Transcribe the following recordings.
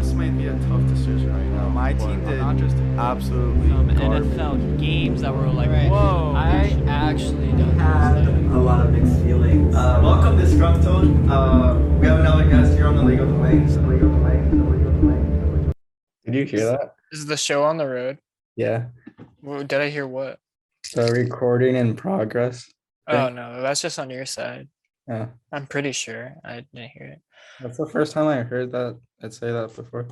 this might be a tough decision right now. My team did not just absolutely garbage. NFL games that were like, Right. whoa. I actually don't Had understand. a lot of mixed feelings. Welcome, Disgruntled. We have another guest here on the League of the Wings. Did you hear that? Is the show on the road? Yeah. Did I hear what? So recording in progress. Oh, no, that's just on your side. Yeah. I'm pretty sure. I didn't hear it. That's the first time I heard that. I'd say that before.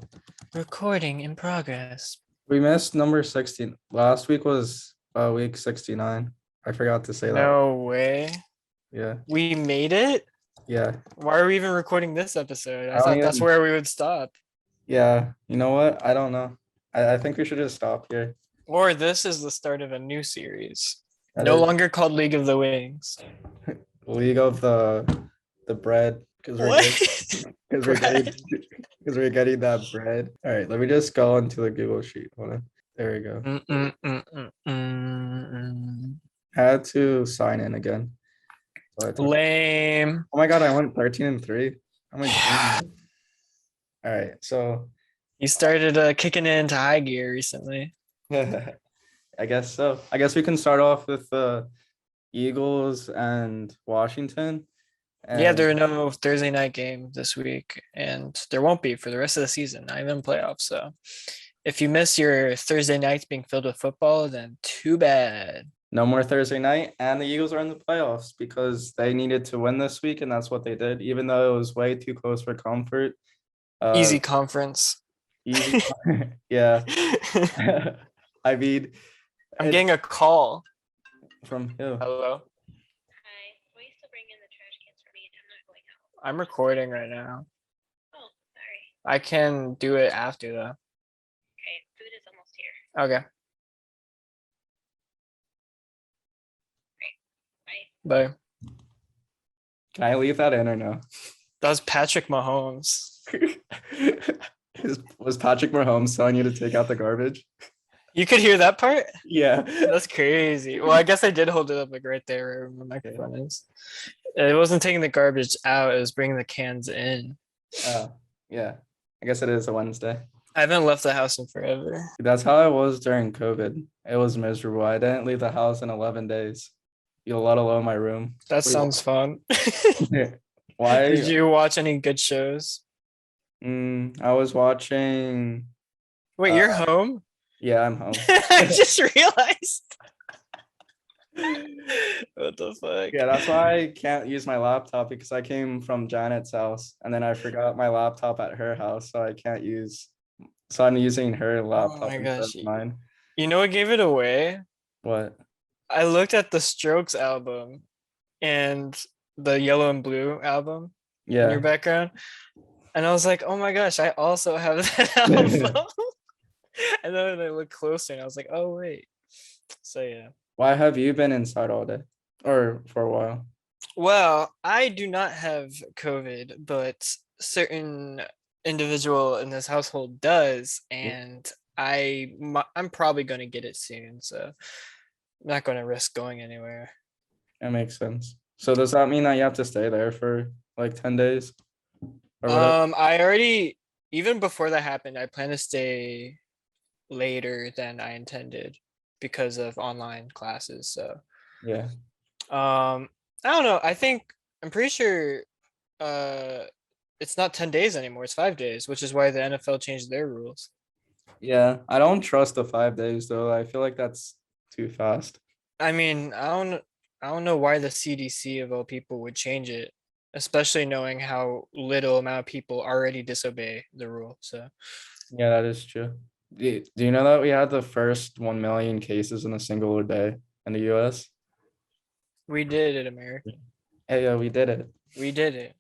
Recording in progress. We missed number 16. Last week was week 69. I forgot to say that. No way. Yeah. We made it? Yeah. Why are we even recording this episode? I I don't thought that's even- where we would stop. Yeah. You know what? I don't know. I think we should just stop here. Or this is the start of a new series. That No is longer called League of the Wings. League of the bread. Because we're getting that bread. All right, let me just go into the Google sheet. Hold on. There we go. I had to sign in again. So I took- Lame. Oh my god, I went 13-3. I'm like, damn. All right, so You started kicking it into high gear recently. I guess so. I guess we can start off with the Eagles and Washington. Yeah, And- there are no Thursday night game this week, and there won't be for the rest of the season, not even playoffs. So if you miss your Thursday nights being filled with football, then too bad. No more Thursday night, and the Eagles are in the playoffs because they needed to win this week, and that's what they did, even though it was way too close for comfort. Easy conference. Easy. Yeah. I mean, I'm it- getting a call. from who? Hello. Hi. Will you still bring in the trash cans for me? I'm not going out. I'm recording right now. Oh, sorry. I can do it after though. Okay, food is almost here. Okay. Bye. Bye. Can I leave that in or no? That was Patrick Mahomes. Was Patrick Mahomes telling you to take out the garbage? You could hear that part? Yeah. That's crazy. Well, I guess I did hold it up like right there where my microphone is. It wasn't taking the garbage out, it was bringing the cans in. Yeah. I guess it is a Wednesday. I haven't left the house in forever. That's how I was during COVID. It was miserable. I didn't leave the house in 11 days. Let alone my room. That sounds fun. Why? Did you watch any good shows? I was watching. Wait, you're home? Yeah, I'm home. I just realized. What the fuck? Yeah, that's why I can't use my laptop because I came from Janet's house and then I forgot my laptop at her house, so I can't use. So I'm using her laptop my instead gosh. of mine. You know what gave it away? What? I looked at the Strokes album and the Yellow and Blue album in your Yeah. background. And I was like, oh my gosh, I also have that album. And then I looked closer and I was like, oh wait. So yeah. Why have you been inside all day? Or for a while? Well, I do not have COVID, but certain individual in this household does, and I'm probably going to get it soon. So I'm not going to risk going anywhere. That makes sense. So does that mean that you have to stay there for like 10 days? Or whatever? I already, even before that happened, I plan to stay later than I intended because of online classes. So Yeah. I don't know. I'm pretty sure it's not 10 days anymore. It's 5 days, which is why the NFL changed their rules. Yeah. I don't trust the 5 days though. I feel like that's too fast. I mean, I don't know why the CDC of all people would change it, especially knowing how little amount of people already disobey the rule. So Yeah, that is true. Do you know that we had the first 1 million cases in a single day in the US? we did it, America. Hey, yeah, we did it. We did it.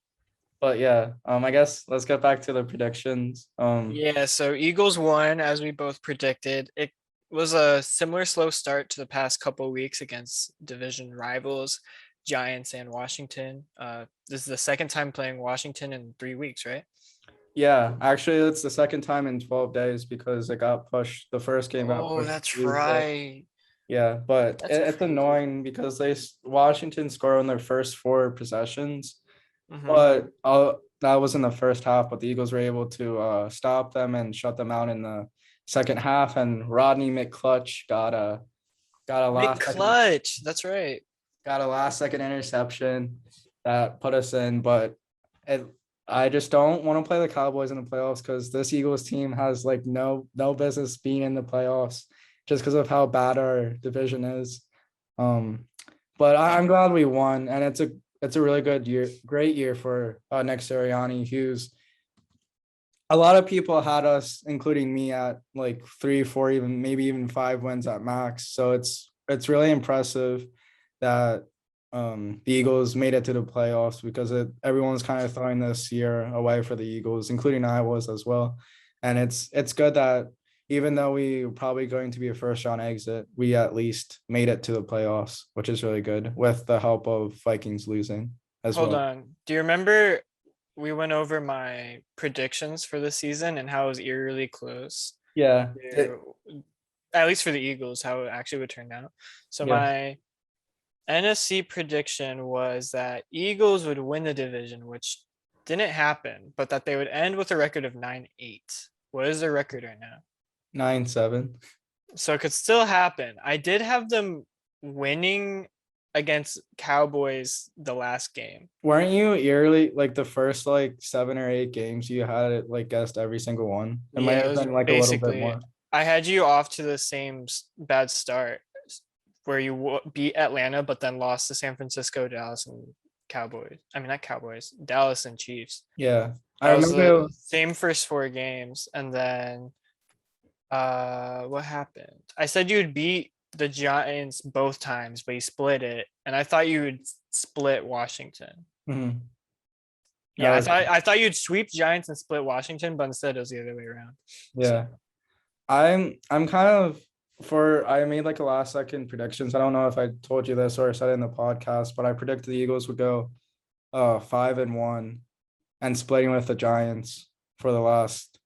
But yeah, I guess let's get back to the predictions. Yeah, so Eagles won as we both predicted. It was a similar slow start to the past couple of weeks against division rivals, Giants and Washington. This is the second time playing Washington in 3 weeks, right? Yeah, actually, it's the second time in 12 days because it got pushed. The first game got Oh, pushed. that's Tuesday. right. Yeah, but That's it's crazy. annoying because Washington score on their first 4 possessions, Mhm. but that was in the first half, but the Eagles were able to stop them and shut them out in the second half. And Rodney McClutch got a Big last second, clutch. That's right. got a last second interception that put us in. But I just don't want to play the Cowboys in the playoffs because this Eagles team has like no business being in the playoffs just because of how bad our division is. But I'm glad we won, and it's a really good year, great year for Nick Sirianni, who's a lot of people had us, including me, at like 3, 4, maybe even 5 wins at max. So it's really impressive that the Eagles made it to the playoffs because everyone's kind of throwing this year away for the Eagles, including I was as well. And it's good that even though we were probably going to be a first round exit, we at least made it to the playoffs, which is really good with the help of Vikings losing as well. Hold on. Do you remember we went over my predictions for the season and how it was eerily close? Yeah. At least for the Eagles, how it actually would turn out. So Yeah. my NFC prediction was that Eagles would win the division, which didn't happen, but that they would end with a record of 9-8. What is their record right now? 9-7. So it could still happen. I did have them winning against Cowboys the last game. Weren't you eerily like the first like 7 or 8 games you had it like guessed every single one? It might Yeah, it have was been like a little bit basically- more. I had you off to the same bad start where you beat Atlanta, but then lost to San Francisco, Dallas, and Cowboys. I mean, not Cowboys, Dallas and Chiefs. Yeah. I That was remember the same first 4 games. And then what happened? I said you would beat the Giants both times, but you split it. And I thought you would split Washington. Mhm. Yeah, That was- I thought you'd sweep Giants and split Washington, but instead it was the other way around. Yeah. I'm kind of I made like a last second predictions. I don't know if I told you this or said it in the podcast, but I predicted the Eagles would go 5-1 and splitting with the Giants for the last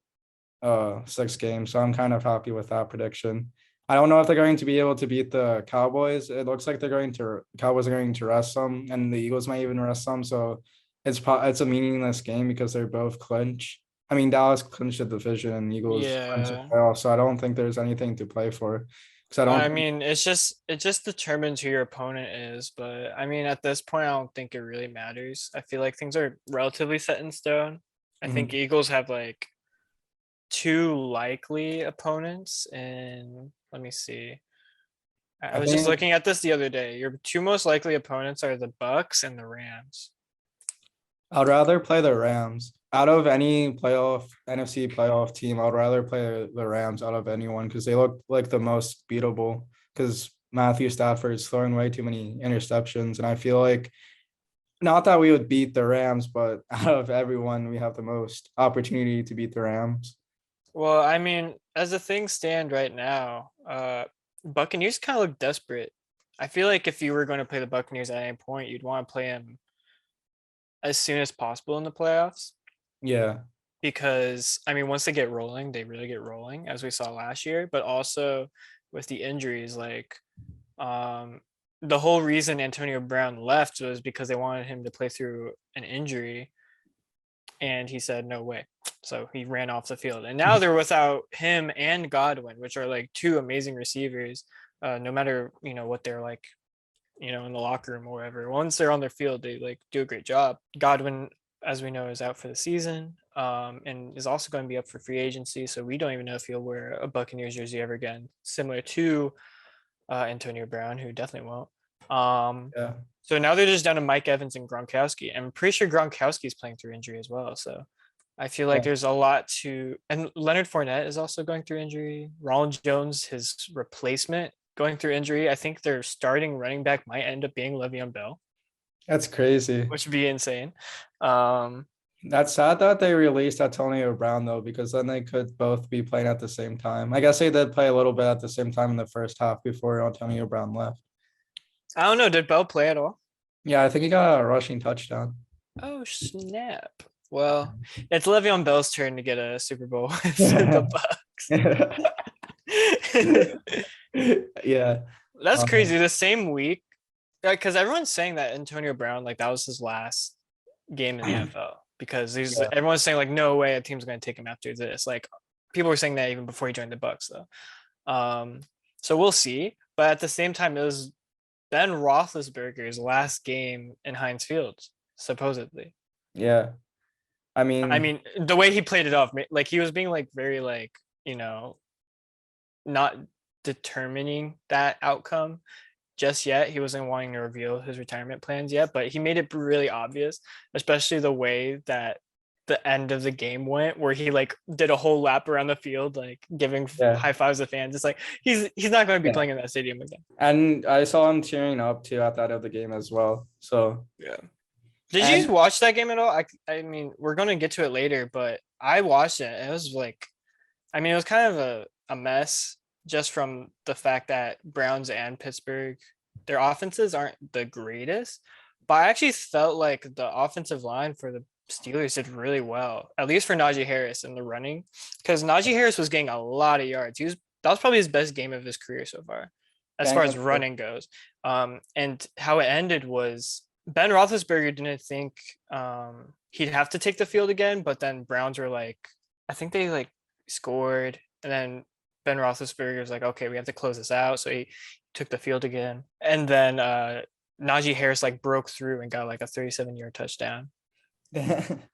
6 games. So I'm kind of happy with that prediction. I don't know if they're going to be able to beat the Cowboys. It looks like Cowboys are going to rest some, and the Eagles might even rest some. So it's a meaningless game because they're both clinch. I mean, Dallas clinched the division and Eagles clinched the Yeah. playoffs, so I don't think there's anything to play for. Because I mean, it just determines who your opponent is. But I mean, at this point, I don't think it really matters. I feel like things are relatively set in stone. I think Eagles have like 2 likely opponents, and let me see. I was just think- looking at this the other day. Your 2 most likely opponents are the Bucks and the Rams. I'd rather play the Rams. Out of any NFC playoff team, I'd rather play the Rams out of anyone because they look like the most beatable because Matthew Stafford is throwing way too many interceptions. And I feel like not that we would beat the Rams, but out of everyone, we have the most opportunity to beat the Rams. Well, I mean, as the things stand right now, Buccaneers kind of look desperate. I feel like if you were going to play the Buccaneers at any point, you'd want to play them as soon as possible in the playoffs. Yeah. Because I mean, once they get rolling, they really get rolling, as we saw last year. But also with the injuries, like the whole reason Antonio Brown left was because they wanted him to play through an injury, and he said no way. So he ran off the field, and now they're without him and Godwin, which are like 2 amazing receivers. No matter what they're like, in the locker room or whatever. Once they're on their field, they like do a great job. Godwin, as we know, is out for the season, and is also going to be up for free agency. So we don't even know if he'll wear a Buccaneers jersey ever again, similar to Antonio Brown, who definitely won't. Yeah. So now they're just down to Mike Evans and Gronkowski. I'm pretty sure Gronkowski is playing through injury as well. So I feel like Yeah. there's a lot and Leonard Fournette is also going through injury. Ronald Jones, his replacement, going through injury. I think their starting running back might end up being Le'Veon Bell, That's crazy. which would be insane. That's sad that they released Antonio Brown though, because then they could both be playing at the same time. I guess they did play a little bit at the same time in the first half before Antonio Brown left. I don't know. Did Bell play at all? Yeah, I think he got a rushing touchdown. Oh, snap. Well, it's Le'Veon Bell's turn to get a Super Bowl with the Bucks. Yeah. That's Uh-huh. crazy. The same week, because everyone's saying that Antonio Brown, like that was his last game in the NFL. because Yeah. everyone's saying like no way a team's going to take him after this. Like people were saying that even before he joined the Bucks though. So we'll see. But at the same time, it was Ben Roethlisberger's last game in Heinz Field, supposedly. Yeah. I mean, The way he played it off, like he was being like very like, you know, not determining that outcome just yet. He wasn't wanting to reveal his retirement plans yet, but he made it really obvious, especially the way that the end of the game went, where he like did a whole lap around the field, like giving high fives to fans. It's like he's not going to be playing in that stadium again. And I saw him tearing up too at the end of the game as well. So yeah. Did you watch that game at all? I mean, we're going to get to it later, but I watched it. It was like, I mean, it was kind of a mess just from the fact that Browns and Pittsburgh, their offenses aren't the greatest, but I actually felt like the offensive line for the Steelers did really well, at least for Najee Harris in the running, because Najee Harris was getting a lot of yards. That was probably his best game of his career so far, as far as running goes. And how it ended was Ben Roethlisberger didn't think he'd have to take the field again, but then Browns were like, I think they like scored, and then Ben Roethlisberger was like, okay, we have to close this out. So he took the field again. And then Najee Harris like broke through and got like a 37-yard touchdown.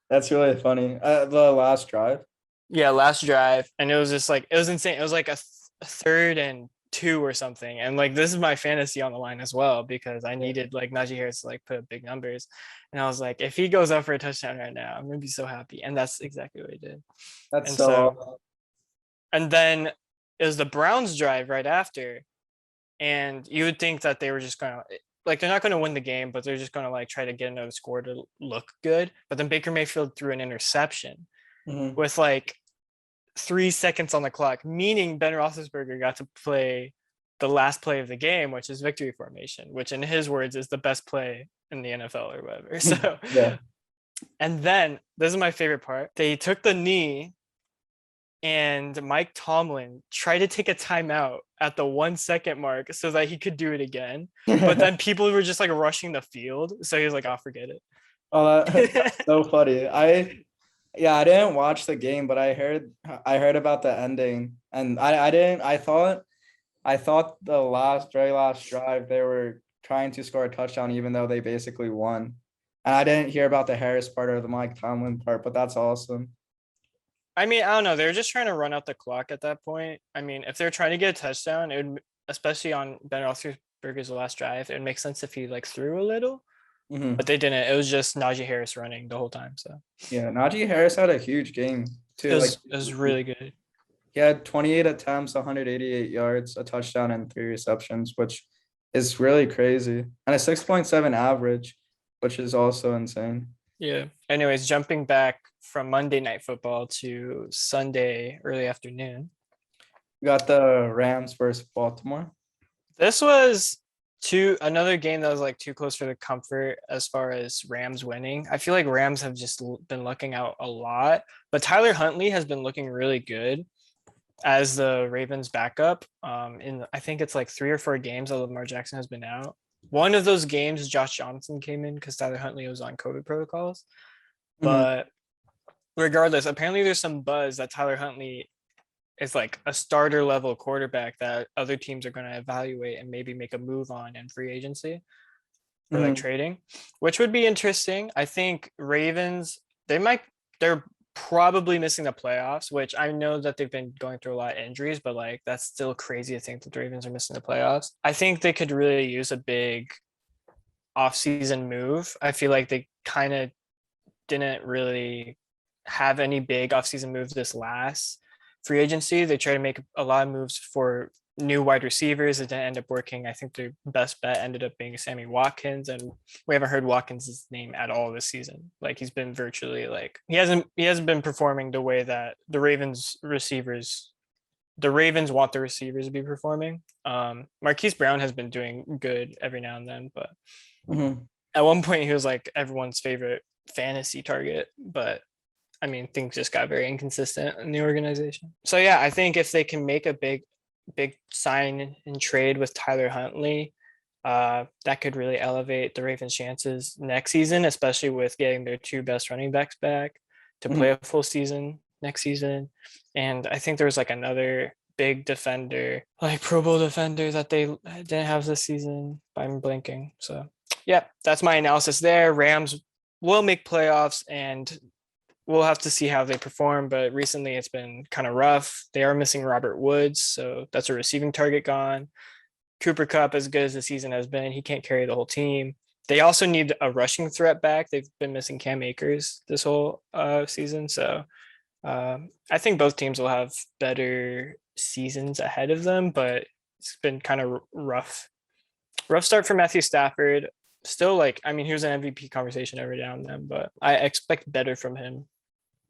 That's really funny. The last drive. Yeah, last drive. And it was just like, it was insane. It was like a 3rd and 2 or something. And like, this is my fantasy on the line as well, because I needed like Najee Harris to like put up big numbers. And I was like, if he goes up for a touchdown right now, I'm going to be so happy. And that's exactly what he did. That's and so and then it was the Browns drive right after. And you would think that they were just going to, like, they're not going to win the game, but they're just going to like try to get another score to look good. But then Baker Mayfield threw an interception with like 3 seconds on the clock, meaning Ben Roethlisberger got to play the last play of the game, which is victory formation, which in his words is the best play in the NFL or whatever. So, yeah. And then this is my favorite part. They took the knee, and Mike Tomlin tried to take a timeout at the 1 second mark so that he could do it again. But then people were just like rushing the field. So he was like, I'll forget it. Oh, that's so funny. I didn't watch the game, but I heard about the ending, and I thought the very last drive they were trying to score a touchdown even though they basically won. And I didn't hear about the Harris part or the Mike Tomlin part, but that's awesome. I mean, I don't know. They're just trying to run out the clock at that point. I mean, if they're trying to get a touchdown, it would, especially on Ben Roethlisberger's last drive, it would make sense if he like threw a little. But they didn't. It was just Najee Harris running the whole time. So yeah, Najee Harris had a huge game too. It was really good. He had 28 attempts, 188 yards, a touchdown, and 3 receptions, which is really crazy. And a 6.7 average, which is also insane. Yeah. Anyways, jumping back from Monday Night Football to Sunday early afternoon. We got the Rams versus Baltimore. This was another game that was like too close for the comfort as far as Rams winning. I feel like Rams have just been lucking out a lot, but Tyler Huntley has been looking really good as the Ravens backup. I think it's like 3 or 4 games that Lamar Jackson has been out. One of those games, Josh Johnson came in because Tyler Huntley was on COVID protocols. But regardless, apparently there's some buzz that Tyler Huntley is like a starter level quarterback that other teams are going to evaluate and maybe make a move on in free agency or like trading, which would be interesting. I think Ravens, they're probably missing the playoffs, which I know that they've been going through a lot of injuries, but like that's still crazy to think that the Ravens are missing the playoffs. I think they could really use a big offseason move. I feel like they kind of didn't really have any big offseason moves this last free agency. They tried to make a lot of moves for new wide receivers. It didn't end up working. I think their best bet ended up being Sammy Watkins, and we haven't heard Watkins' name at all this season. Like he's been virtually like he hasn't been performing the way that the Ravens want the receivers to be performing. Marquise Brown has been doing good every now and then, but at one point he was like everyone's favorite fantasy target, but I mean things just got very inconsistent in the organization. So yeah, I think if they can make a big sign and trade with Tyler Huntley, That could really elevate the Ravens' chances next season, especially with getting their 2 best running backs back to play a full season next season. And I think there was like another big defender, like Pro Bowl defender that they didn't have this season. I'm blanking. So yeah, that's my analysis there. Rams will make playoffs and we'll have to see how they perform, but recently it's been kind of rough. They are missing Robert Woods, so that's a receiving target gone. Cooper Kupp, as good as the season has been, he can't carry the whole team. They also need a rushing threat back. They've been missing Cam Akers this whole season, so I think both teams will have better seasons ahead of them, but it's been kind of rough. Rough start for Matthew Stafford. Still, he was an MVP conversation every now and then, but I expect better from him.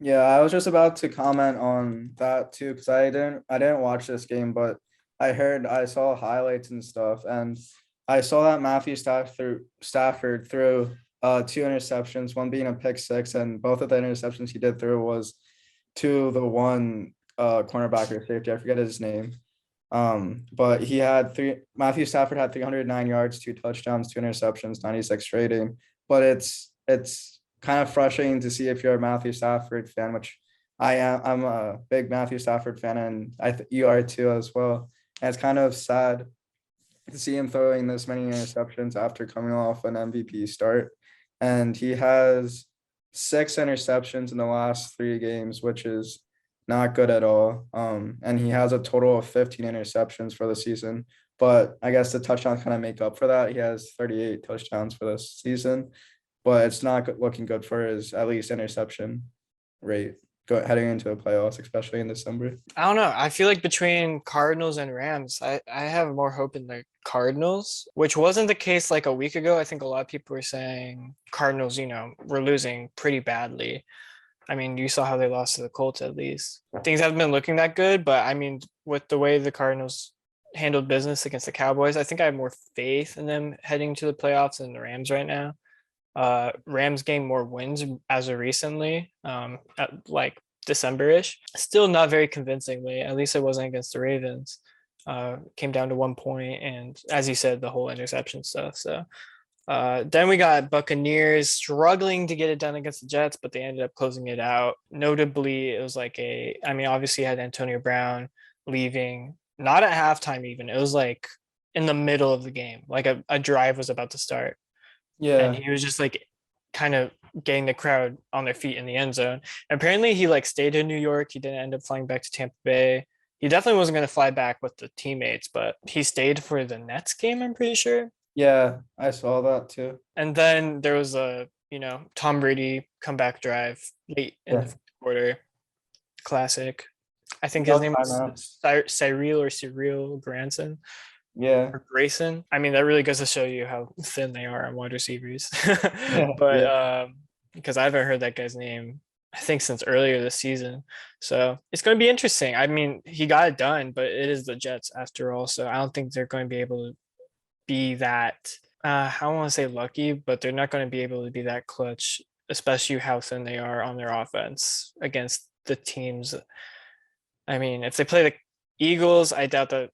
Yeah, I was just about to comment on that too, because I didn't watch this game, but I saw highlights and stuff, and I saw that Matthew Stafford threw 2 interceptions, one being a pick six, and both of the interceptions he did throw was to the one cornerback or safety. I forget his name. But Matthew Stafford had 309 yards, 2 touchdowns, 2 interceptions, 96 rating. But it's kind of frustrating to see if you're a Matthew Stafford fan, which I am. I'm a big Matthew Stafford fan, and you are too as well. And it's kind of sad to see him throwing this many interceptions after coming off an MVP start. And he has 6 interceptions in the last 3 games, which is not good at all. And he has a total of 15 interceptions for the season. But I guess the touchdowns kind of make up for that. He has 38 touchdowns for this season, but it's not looking good for his at least interception rate heading into the playoffs, especially in December. I don't know. I feel like between Cardinals and Rams, I have more hope in the Cardinals, which wasn't the case like a week ago. I think a lot of people were saying Cardinals, were losing pretty badly. I mean, you saw how they lost to the Colts at least. Things haven't been looking that good, but I mean, with the way the Cardinals handled business against the Cowboys, I think I have more faith in them heading to the playoffs than the Rams right now. Rams gained more wins as of recently, at like December-ish. Still not very convincingly. At least it wasn't against the Ravens. Came down to 1 point, and as you said, the whole interception stuff. So then we got Buccaneers struggling to get it done against the Jets, but they ended up closing it out. Notably, it was obviously you had Antonio Brown leaving, not at halftime even. It was like in the middle of the game, like a drive was about to start. Yeah. And he was just kind of getting the crowd on their feet in the end zone. And apparently he stayed in New York. He didn't end up flying back to Tampa Bay. He definitely wasn't going to fly back with the teammates, but he stayed for the Nets game, I'm pretty sure. Yeah, I saw that too. And then there was a, Tom Brady comeback drive late in the fourth quarter. Classic. I think his name was Cyril Granson. Yeah. Or Grayson. I mean, that really goes to show you how thin they are on wide receivers. Because I haven't heard that guy's name, I think, since earlier this season. So it's going to be interesting. I mean, he got it done, but it is the Jets after all. So I don't think they're going to be able to be that, I don't want to say lucky, but they're not going to be able to be that clutch, especially how thin they are on their offense against the teams. I mean, if they play the Eagles, I doubt that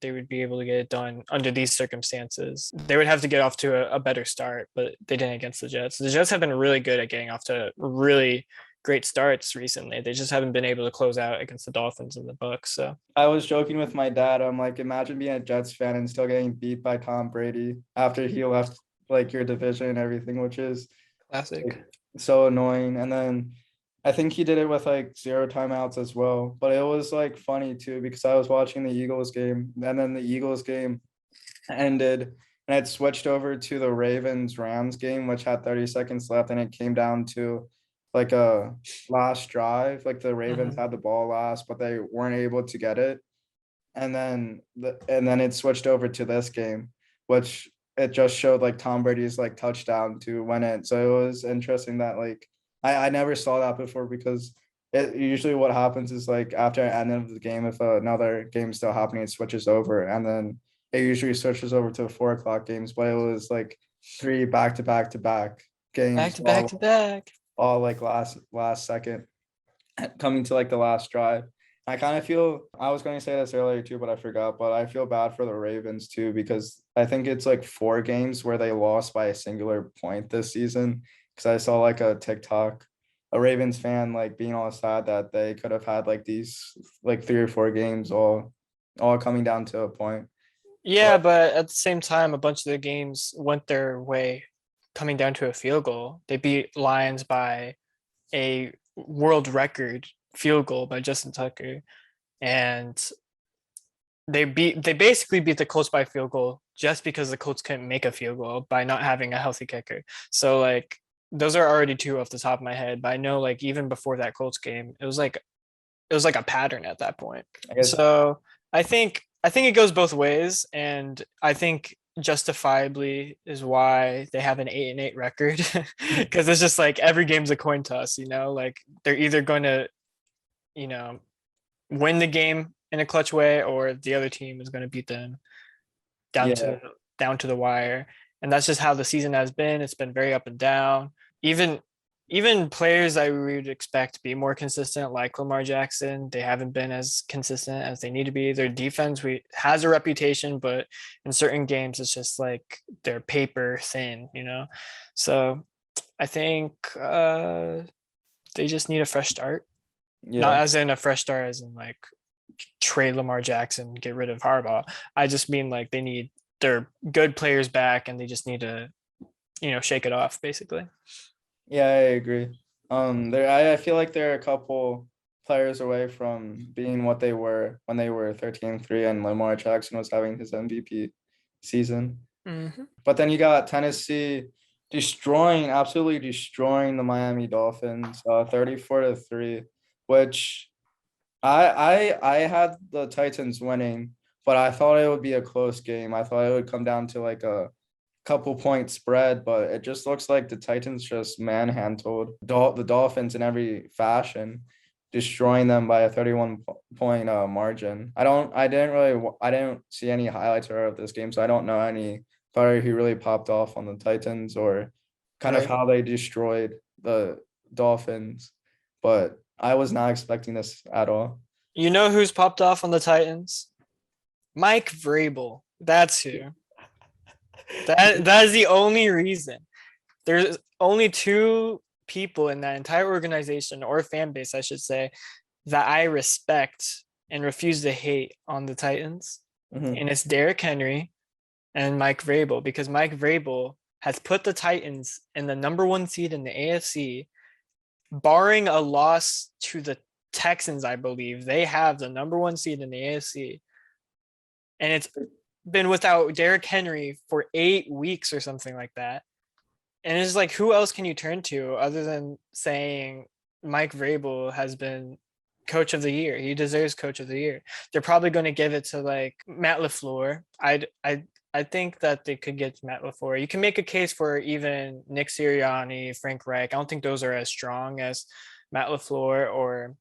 they would be able to get it done under these circumstances. They would have to get off to a better start, but they didn't against the Jets. The Jets have been really good at getting off to really great starts recently. They just haven't been able to close out against the Dolphins and the Bucs. So I was joking with my dad. I'm like, imagine being a Jets fan and still getting beat by Tom Brady after he left your division and everything, which is classic. So annoying. And then I think he did it with 0 timeouts as well. But it was funny too, because I was watching the Eagles game, and then the Eagles game ended and it switched over to the Ravens-Rams game, which had 30 seconds left, and it came down to a last drive. The Ravens had the ball last, but they weren't able to get it. And then it switched over to this game, which it just showed Tom Brady's touchdown to win it. So it was interesting that I never saw that before, because it usually what happens is after the end of the game, if another game's still happening, it switches over, and then it usually switches over to 4 o'clock games. But it was 3 back-to-back games, back-to-back, all last second, coming to the last drive. I kind of feel I was going to say this earlier too, but I forgot. But I feel bad for the Ravens too because I think it's like 4 games where they lost by a singular point this season. Because I saw like a TikTok, a Ravens fan like being all sad that they could have had like these like 3 or 4 games all coming down to a point. Yeah, but at the same time, a bunch of the games went their way, coming down to a field goal. They beat Lions by a world record field goal by Justin Tucker, and they basically beat the Colts by field goal just because the Colts couldn't make a field goal by not having a healthy kicker. So like those are already 2 off the top of my head, but I know like even before that Colts game, it was like a pattern at that point. I guess So I think it goes both ways, and I think justifiably is why they have an 8-8 record because it's just like every game's a coin toss, like they're either going to, win the game in a clutch way or the other team is going to beat them down Yeah. to the wire. And that's just how the season has been. It's been very up and down. Even players I would expect to be more consistent, like Lamar Jackson, they haven't been as consistent as they need to be. Their defense has a reputation, but in certain games, it's just like they're paper thin, So I think they just need a fresh start. Not yeah. as in a fresh start, as in like trade Lamar Jackson, get rid of Harbaugh. I just mean like they need their good players back, and they just need to, shake it off, basically. Yeah, I agree. I feel like they're a couple players away from being what they were when they were 13-3 and Lamar Jackson was having his MVP season. But then you got Tennessee absolutely destroying the Miami Dolphins, 34-3, which I had the Titans winning, but I thought it would be a close game. I thought it would come down to like a couple point spread, but it just looks like the Titans just manhandled the Dolphins in every fashion, destroying them by a 31-point margin. I didn't see any highlights of this game, so I don't know any player who really popped off on the Titans or kind of Right. how they destroyed the Dolphins, but I was not expecting this at all. You know who's popped off on the Titans? Mike Vrabel. That's who. That is the only reason. There's only 2 people in that entire organization, or fan base, I should say, that I respect and refuse to hate on the Titans. Mhm. And it's Derrick Henry and Mike Vrabel, because Mike Vrabel has put the Titans in the number 1 seed in the AFC, barring a loss to the Texans. I believe they have the number 1 seed in the AFC, and it's been without Derrick Henry for 8 weeks or something like that. And it's like, who else can you turn to other than saying Mike Vrabel has been coach of the year? He deserves coach of the year. They're probably going to give it to like Matt LaFleur. I think that they could get Matt LaFleur. You can make a case for even Nick Sirianni, Frank Reich. I don't think those are as strong as Matt LaFleur or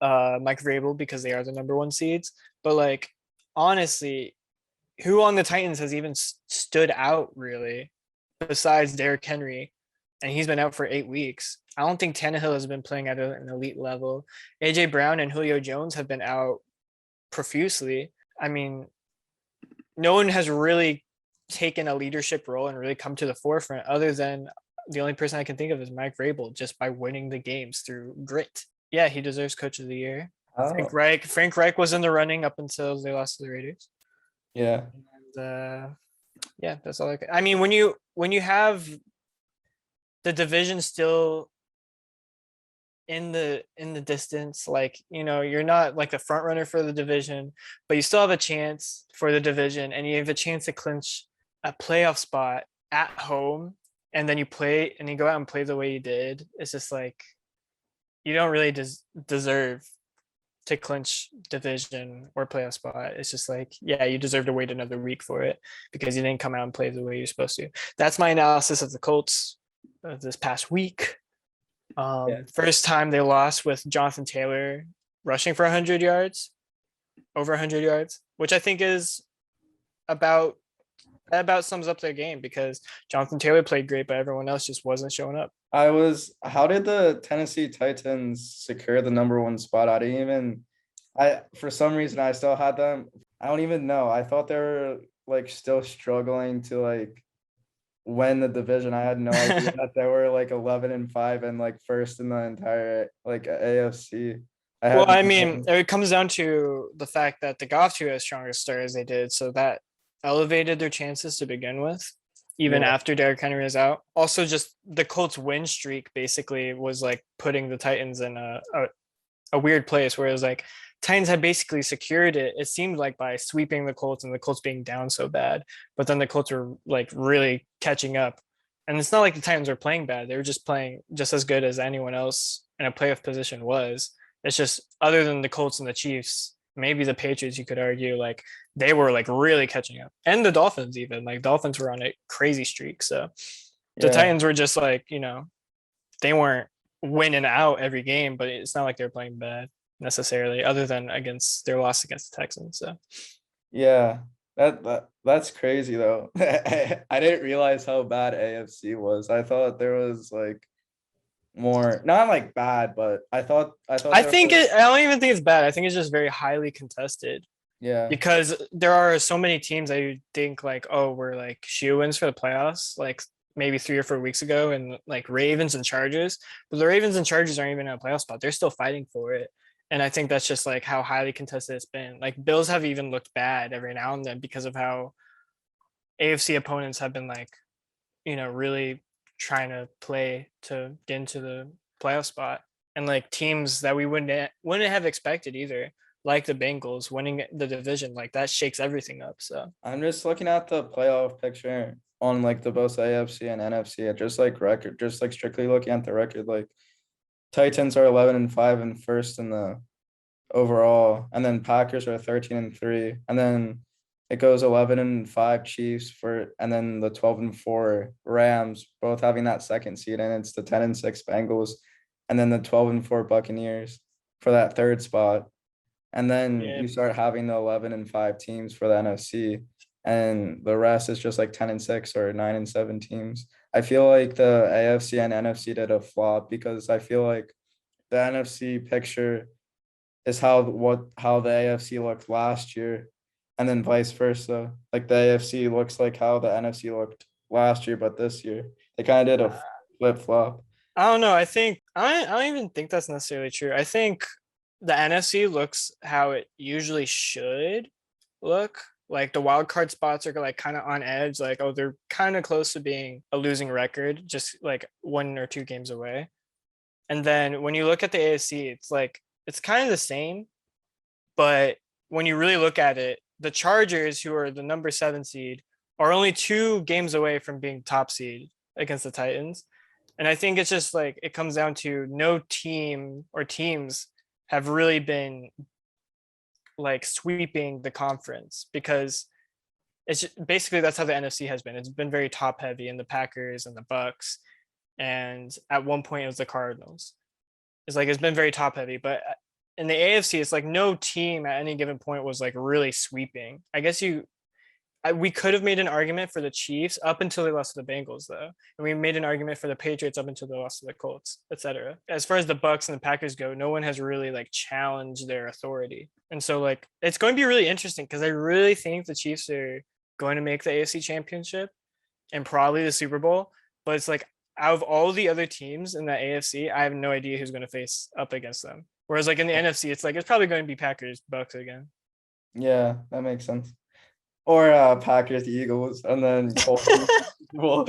Mike Vrabel because they are the number 1 seeds. But like, honestly, who on the Titans has even stood out really besides Derrick Henry? And he's been out for 8 weeks. I don't think Tannehill has been playing at an elite level. AJ Brown and Julio Jones have been out profusely. I mean, no one has really taken a leadership role and really come to the forefront other than the only person I can think of is Mike Vrabel, just by winning the games through grit. Yeah, he deserves coach of the year. Oh, Frank Reich was in the running up until they lost to the Raiders. yeah. And yeah, that's all I mean, when you have the division still in the distance, like, you're not like the front runner for the division, but you still have a chance for the division, and you have a chance to clinch a playoff spot at home, and then you go out and play the way you did. It's just like, you don't really deserve to clinch division or playoff spot. It's just like, yeah, you deserve to wait another week for it because you didn't come out and play the way you're supposed to. That's my analysis of the Colts this past week. First time they lost with Jonathan Taylor rushing for 100 yards, over 100 yards, which I think is about sums up their game, because Jonathan Taylor played great, but everyone else just wasn't showing up. How did the Tennessee Titans secure the number 1 spot? I didn't even For some reason I still had them. I don't even know. I thought they were like still struggling to like win the division. I had no idea that they were like 11-5 and like first in the entire like AFC. I Well, had I mean, it comes down to the fact that they got off to as strong a start as they did, so that elevated their chances to begin with, even Yeah. after Derrick Henry was out. Also, just the Colts win streak basically was like putting the Titans in a weird place where it was like Titans had basically secured it. It seemed like by sweeping the Colts and the Colts being down so bad, but then the Colts were like really catching up. And it's not like the Titans were playing bad; they were just playing just as good as anyone else in a playoff position was. It's just other than the Colts and the Chiefs, maybe the Patriots, you could argue like they were like really catching up, and the Dolphins even like Dolphins were on a crazy streak. So the Yeah. Titans were just like they weren't winning out every game, but it's not like they're playing bad necessarily, other than against their loss against the Texans. So Yeah. That's crazy though. I didn't realize how bad AFC was. I thought there was like more, not like bad, but I thought there was, I don't even think it's bad. I think it's just very highly contested yeah. because there are so many teams that you think like, oh, we're like shoe-ins for the playoffs, like maybe 3 or 4 weeks ago, and like Ravens and Chargers. But the Ravens and Chargers aren't even in a playoff spot. They're still fighting for it. And I think that's just like how highly contested it's been. Like Bills have even looked bad every now and then because of how AFC opponents have been like, really trying to play to get into the playoff spot. And like teams that we wouldn't have expected either, like the Bengals winning the division, like that shakes everything up. So I'm just looking at the playoff picture on like the both AFC and NFC. Just like record, just like strictly looking at the record, like Titans are 11-5 and first in the overall, and then Packers are 13-3, and then it goes 11-5 Chiefs and then the 12-4 Rams, both having that second seed, and it's the 10-6 Bengals, and then the 12-4 Buccaneers for that third spot. And then yeah, you start having the 11-5 teams for the NFC, and the rest is just like 10-6 or 9-7 teams. I feel like the AFC and NFC did a flop because I feel like the NFC picture is how the AFC looked last year, and then vice versa. Like the AFC looks like how the NFC looked last year, but this year they kind of did a flip flop. I don't know. I don't even think that's necessarily true. I think the NFC looks how it usually should look. Like the wild card spots are like kind of on edge. Like, oh, they're kind of close to being a losing record, just like 1 or 2 games away. And then when you look at the AFC, it's like it's kind of the same, but when you really look at it, the Chargers, who are the number 7 seed, are only 2 games away from being top seed against the Titans. And I think it's just like it comes down to no team or teams have really been like sweeping the conference because it's just, basically that's how the NFC has been. It's been very top heavy in the Packers and the Bucks, and at one point it was the Cardinals. It's been very top heavy, but in the AFC, it's like no team at any given point was like really sweeping. I guess we could have made an argument for the Chiefs up until they lost to the Bengals, though, and we made an argument for the Patriots up until they lost to the Colts, etc. As far as the Bucks and the Packers go, no one has really like challenged their authority, and so like it's going to be really interesting because I really think the Chiefs are going to make the AFC Championship and probably the Super Bowl. But it's like out of all the other teams in the AFC, I have no idea who's going to face up against them. Whereas like in the NFC, it's like it's probably going to be Packers, Bucks again. Yeah, that makes sense. Or Packers, Eagles, and then Colts. Well,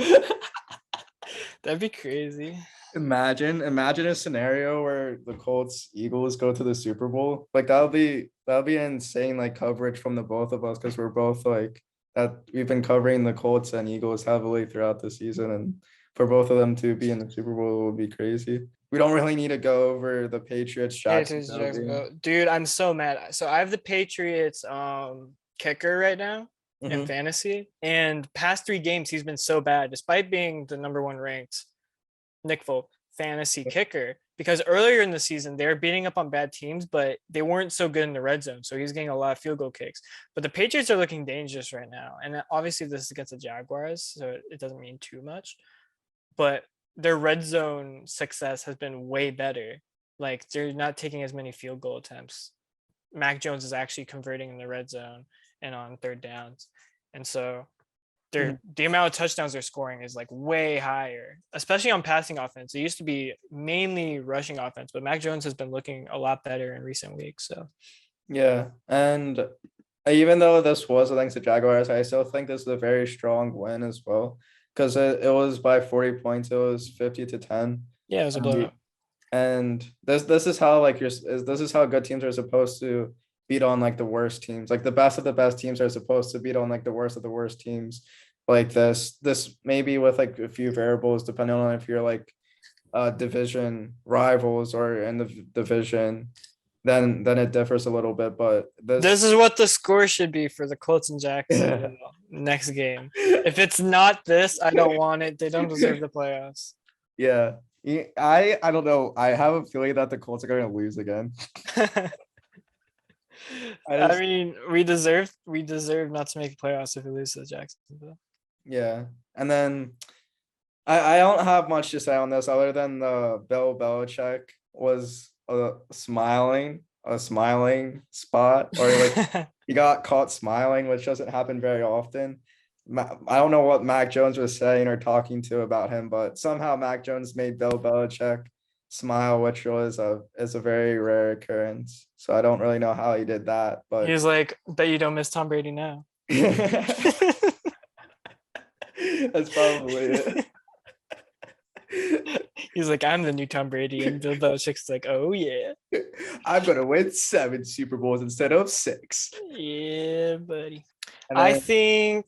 That'd be crazy. imagine a scenario where the Colts, Eagles go to the Super Bowl. Like that'll be insane, like coverage from the both of us because we're both like that. We've been covering the Colts and Eagles heavily throughout the season, and for both of them to be in the Super Bowl would be crazy. We don't really need to go over the Patriots, Jacksonville. Dude, I'm so mad. So I have the Patriots kicker right now in Mhm. fantasy, and past 3 games he's been so bad despite being the number 1 ranked Nick Folk fantasy kicker, because earlier in the season they were beating up on bad teams, but they weren't so good in the red zone, so he's getting a lot of field goal kicks. But the Patriots are looking dangerous right now, and obviously this is against the Jaguars, so it doesn't mean too much, but their red zone success has been way better. Like they're not taking as many field goal attempts Mac Jones is actually converting in the red zone and on third downs. And so the amount of touchdowns they're scoring is like way higher, especially on passing offense. It used to be mainly rushing offense, but Mac Jones has been looking a lot better in recent weeks. So Yeah, and even though this was against the Jaguars, I still think this is a very strong win as well, because it was by 40 points. It was 50-10. yeah, it was a And we- blowout. And this is how like this is how good teams are supposed to beat on like the worst teams. Like the best of the best teams are supposed to beat on like the worst of the worst teams. Like this maybe with like a few variables depending on if you're like division rivals or in the division, then it differs a little bit. But This is what the score should be for the Colts and Jacksonville next game. If it's not this, I don't want it. They don't deserve the playoffs. yeah. I don't know. I have a feeling that the Colts are going to lose again. I mean, we deserve not to make the playoffs if we lose to Jacksonville. Yeah, and then I don't have much to say on this other than the Bill Belichick was a smiling spot, or like he got caught smiling, which doesn't happen very often. I don't know what Mac Jones was saying or talking to about him, but somehow Mac Jones made Bill Belichick smile, which is a very rare occurrence. So I don't really know how he did that, but He was like, "Bet you don't miss Tom Brady now." that's probably it. He's like, "I'm the new Tom Brady," and Bill Belichick's like, "Oh yeah, I'm gonna win 7 Super Bowls instead of 6. yeah, buddy." And I then- think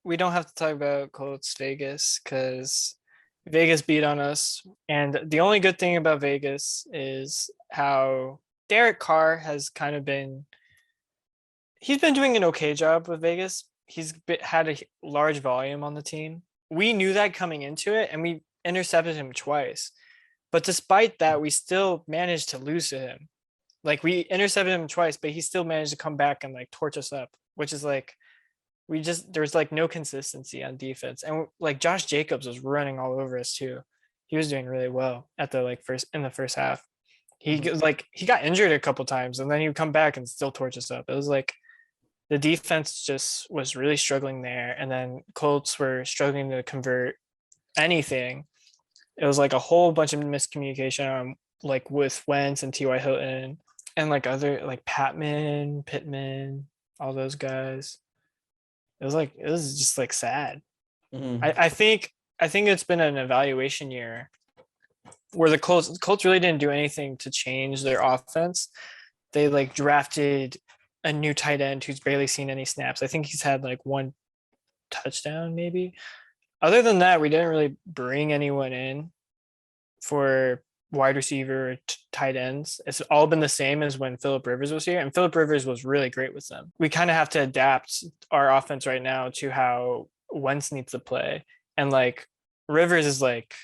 we don't have to talk about Colts Vegas because Vegas beat on us. And the only good thing about Vegas is how Derek Carr has kind of he's been doing an okay job with Vegas. Had a large volume on the team. We knew that coming into it, and we intercepted him twice. But despite that, we still managed to lose to him. Like, we intercepted him twice, but he still managed to come back and like torch us up, which is like, there's like no consistency on defense. And like Josh Jacobs was running all over us too. He was doing really well at the in the first half. He got injured a couple times and then he would come back and still torch us up. It was like the defense just was really struggling there. And then Colts were struggling to convert anything. It was like a whole bunch of miscommunication like with Wentz and T.Y. Hilton and like other like Pittman, all those guys. It was just like sad. Mhm. I think it's been an evaluation year where the Colts really didn't do anything to change their offense. They like drafted a new tight end who's barely seen any snaps. I think he's had like one touchdown maybe. Other than that, we didn't really bring anyone in for wide receiver or tight ends. It's all been the same as when Phillip Rivers was here, and Phillip Rivers was really great with them. We kind of have to adapt our offense right now to how Wentz needs to play. And like Rivers is like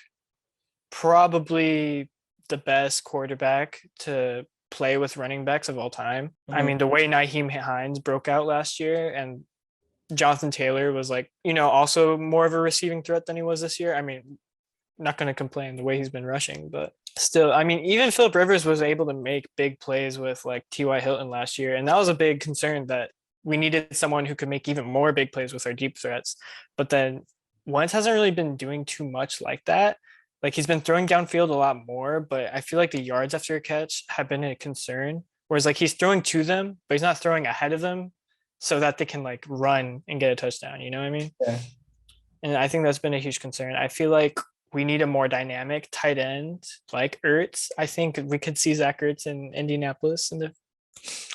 probably the best quarterback to play with running backs of all time. I mean, the way Nyheim Hines broke out last year and Jonathan Taylor was like, also more of a receiving threat than he was this year. I mean, not going to complain the way he's been rushing, but still, I mean, even Phillip Rivers was able to make big plays with like T.Y. Hilton last year. And that was a big concern that we needed someone who could make even more big plays with our deep threats. But then Wentz hasn't really been doing too much like that. Like he's been throwing downfield a lot more, but I feel like the yards after a catch have been a concern. Whereas like he's throwing to them, but he's not throwing ahead of them so that they can like run and get a touchdown. You know what I mean? Yeah. And I think that's been a huge concern. I feel like we need a more dynamic tight end like Ertz. I think we could see Zach Ertz in Indianapolis in the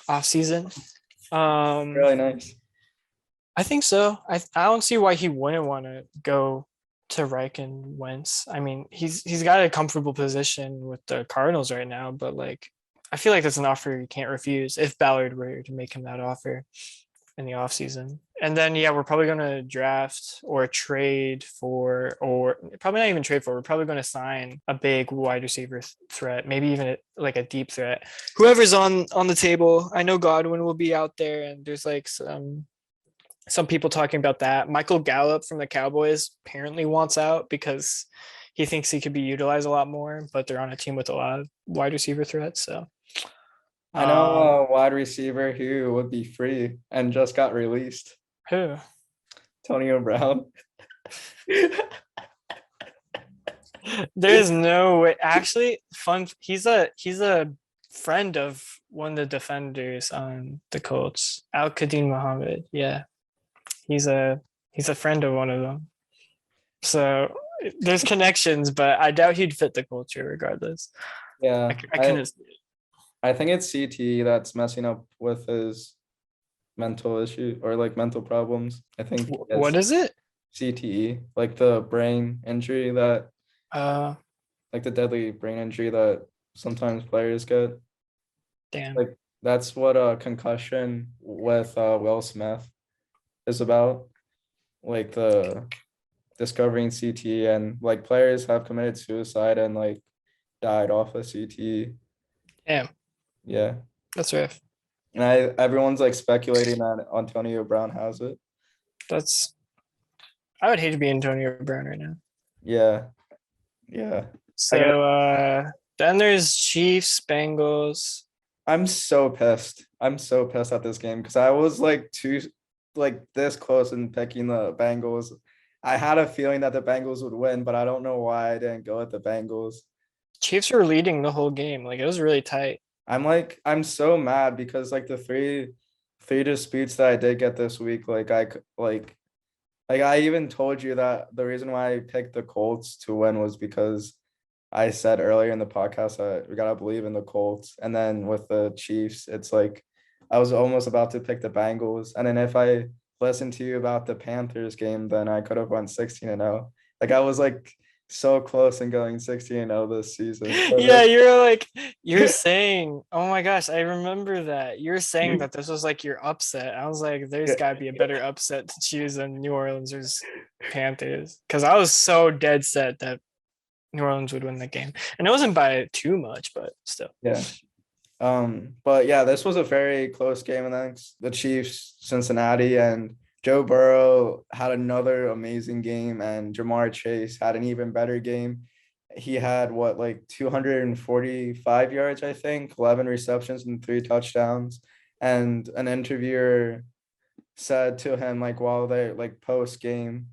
offseason. Really nice. I think so. I don't see why he wouldn't want to go to Reich and Wentz. I mean, he's got a comfortable position with the Cardinals right now, but like I feel like that's an offer you can't refuse if Ballard were to make him that offer in the offseason. And then we're probably going to draft or trade for, or probably not even trade for, we're probably going to sign a big wide receiver threat, maybe even like a deep threat. Whoever's on the table. I know Godwin will be out there, and there's like some people talking about that. Michael Gallup from the Cowboys apparently wants out because he thinks he could be utilized a lot more, but they're on a team with a lot of wide receiver threats. So I know a wide receiver who would be free and just got released. Who? Antonio Brown. There's no way. Actually, he's a friend of one of the defenders on the Colts, Al Qadim Muhammad. Yeah, he's a friend of one of them. So there's connections, but I doubt he'd fit the culture regardless. Yeah, I couldn't. I think it's CTE that's messing up with his mental issue or like mental problems. I think What is it? CTE, like the brain injury that, like the deadly brain injury that sometimes players get. Damn. Like that's what a concussion with Will Smith is about. Like the discovering CTE, and like players have committed suicide and like died off of CTE. Damn. Yeah. That's rough. And everyone's like speculating that Antonio Brown has it. I would hate to be Antonio Brown right now. Yeah. Yeah. So then there's Chiefs, Bengals. I'm so pissed. I'm so pissed at this game because I was like this close in picking the Bengals. I had a feeling that the Bengals would win, but I don't know why I didn't go with the Bengals. Chiefs were leading the whole game. Like it was really tight. I'm so mad because like the three disputes that I did get this week, like I even told you that the reason why I picked the Colts to win was because I said earlier in the podcast that we gotta believe in the Colts. And then with the Chiefs, it's like I was almost about to pick the Bengals. And then if I listened to you about the Panthers game, then I could have won 16-0. Like I was like so close in going 16-0 this season. Yeah, you're saying, oh my gosh, I remember that. You're saying that this was like your upset. I was like, there's got to be a better upset to choose than New Orleans or Panthers. Because I was so dead set that New Orleans would win the game. And it wasn't by too much, but still. Yeah. But yeah, this was a very close game, and then the Chiefs, Cincinnati, and Joe Burrow had another amazing game, and Jamar Chase had an even better game. He had like 245 yards, I think, 11 receptions and 3 touchdowns. And an interviewer said to him, like while they like post game,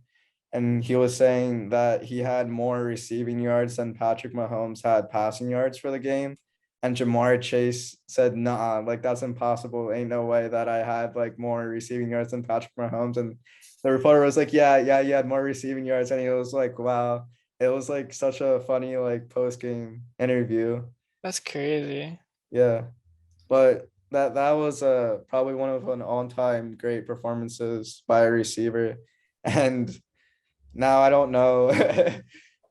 and he was saying that he had more receiving yards than Patrick Mahomes had passing yards for the game. And Jamar Chase said, nah, like that's impossible. Ain't no way that I had like more receiving yards than Patrick Mahomes. And the reporter was like, yeah, you had more receiving yards. And he was like, wow. It was like such a funny like post-game interview. That's crazy. Yeah. But that was probably one of an all-time great performances by a receiver. And now I don't know.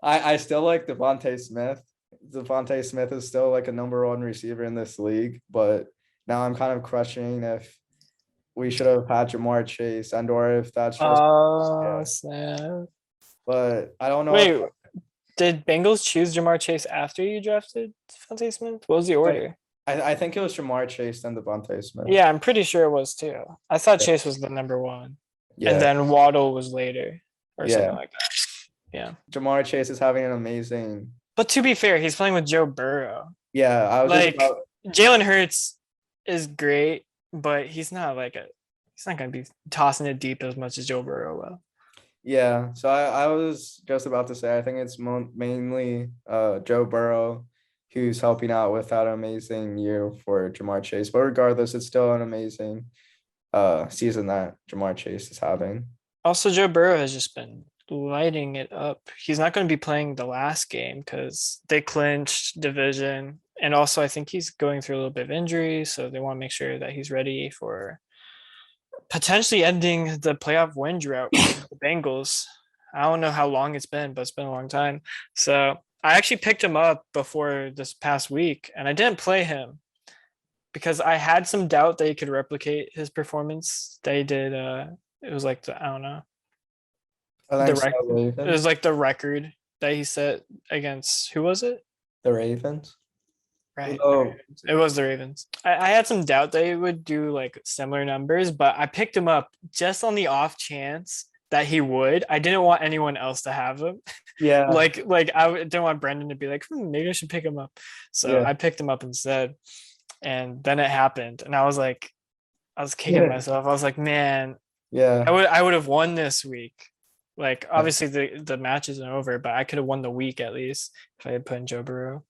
I still like Devontae Smith. Devontae Smith is still like a number 1 receiver in this league, but now I'm kind of questioning if we should have had Jamar Chase and or if that's just snap. But I don't know. Wait, did Bengals choose Jamar Chase after you drafted Devontae Smith? What was the order? I think it was Jamar Chase and Devontae Smith. Yeah, I'm pretty sure it was too. I thought Chase was the number 1. Yeah. And then Waddle was later or something like that. Yeah. Jamar Chase is having an amazing. But to be fair, he's playing with Joe Burrow. Yeah, I was like Jalen Hurts is great, but he's not going to be tossing it deep as much as Joe Burrow will. Yeah, so I was just about to say I think it's mainly Joe Burrow who's helping out with that amazing year for Jamar Chase. But regardless, it's still an amazing season that Jamar Chase is having. Also, Joe Burrow has just been lighting it up. He's not going to be playing the last game because they clinched division. And also, I think he's going through a little bit of injury. So they want to make sure that he's ready for potentially ending the playoff win drought for the Bengals. I don't know how long it's been, but it's been a long time. So I actually picked him up before this past week, and I didn't play him because I had some doubt that he could replicate his performance. They did. It was like I don't know. It was like the record that he set against who was it? The Ravens. Right. Oh. It was the Ravens. I had some doubt that he would do like similar numbers, but I picked him up just on the off chance that he would. I didn't want anyone else to have him. Yeah. like I didn't want Brendan to be like, maybe I should pick him up. So yeah. I picked him up instead. and then it happened, and I was kicking Yeah. myself. I was like, man, Yeah. I would have won this week. Like, obviously the match isn't over, but I could have won the week at least if I had put in Joe Burrow.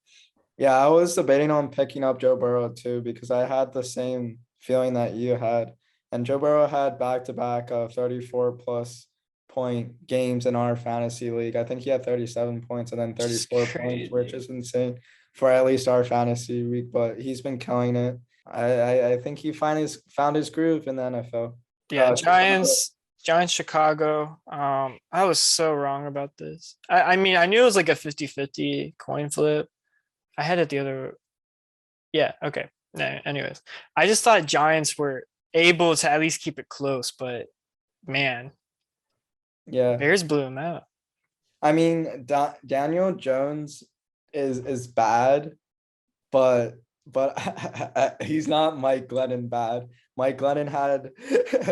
Yeah, I was debating on picking up Joe Burrow too because I had the same feeling that you had. And Joe Burrow had back-to-back 34 plus point games in our fantasy league. I think he had 37 points and then Which is 34 points, which crazy. is insane for at least our fantasy week, but he's been killing it. I think he found his groove in the NFL. Yeah, Chicago. Giants, Chicago. I was so wrong about this. I mean, I knew it was like a 50-50 coin flip. I had it the other. Yeah, okay. No, anyways, I just thought Giants were able to at least keep it close, but man, Yeah. Bears blew them out. I mean, Daniel Jones is bad, but he's not Mike Glennon bad. Mike Glennon had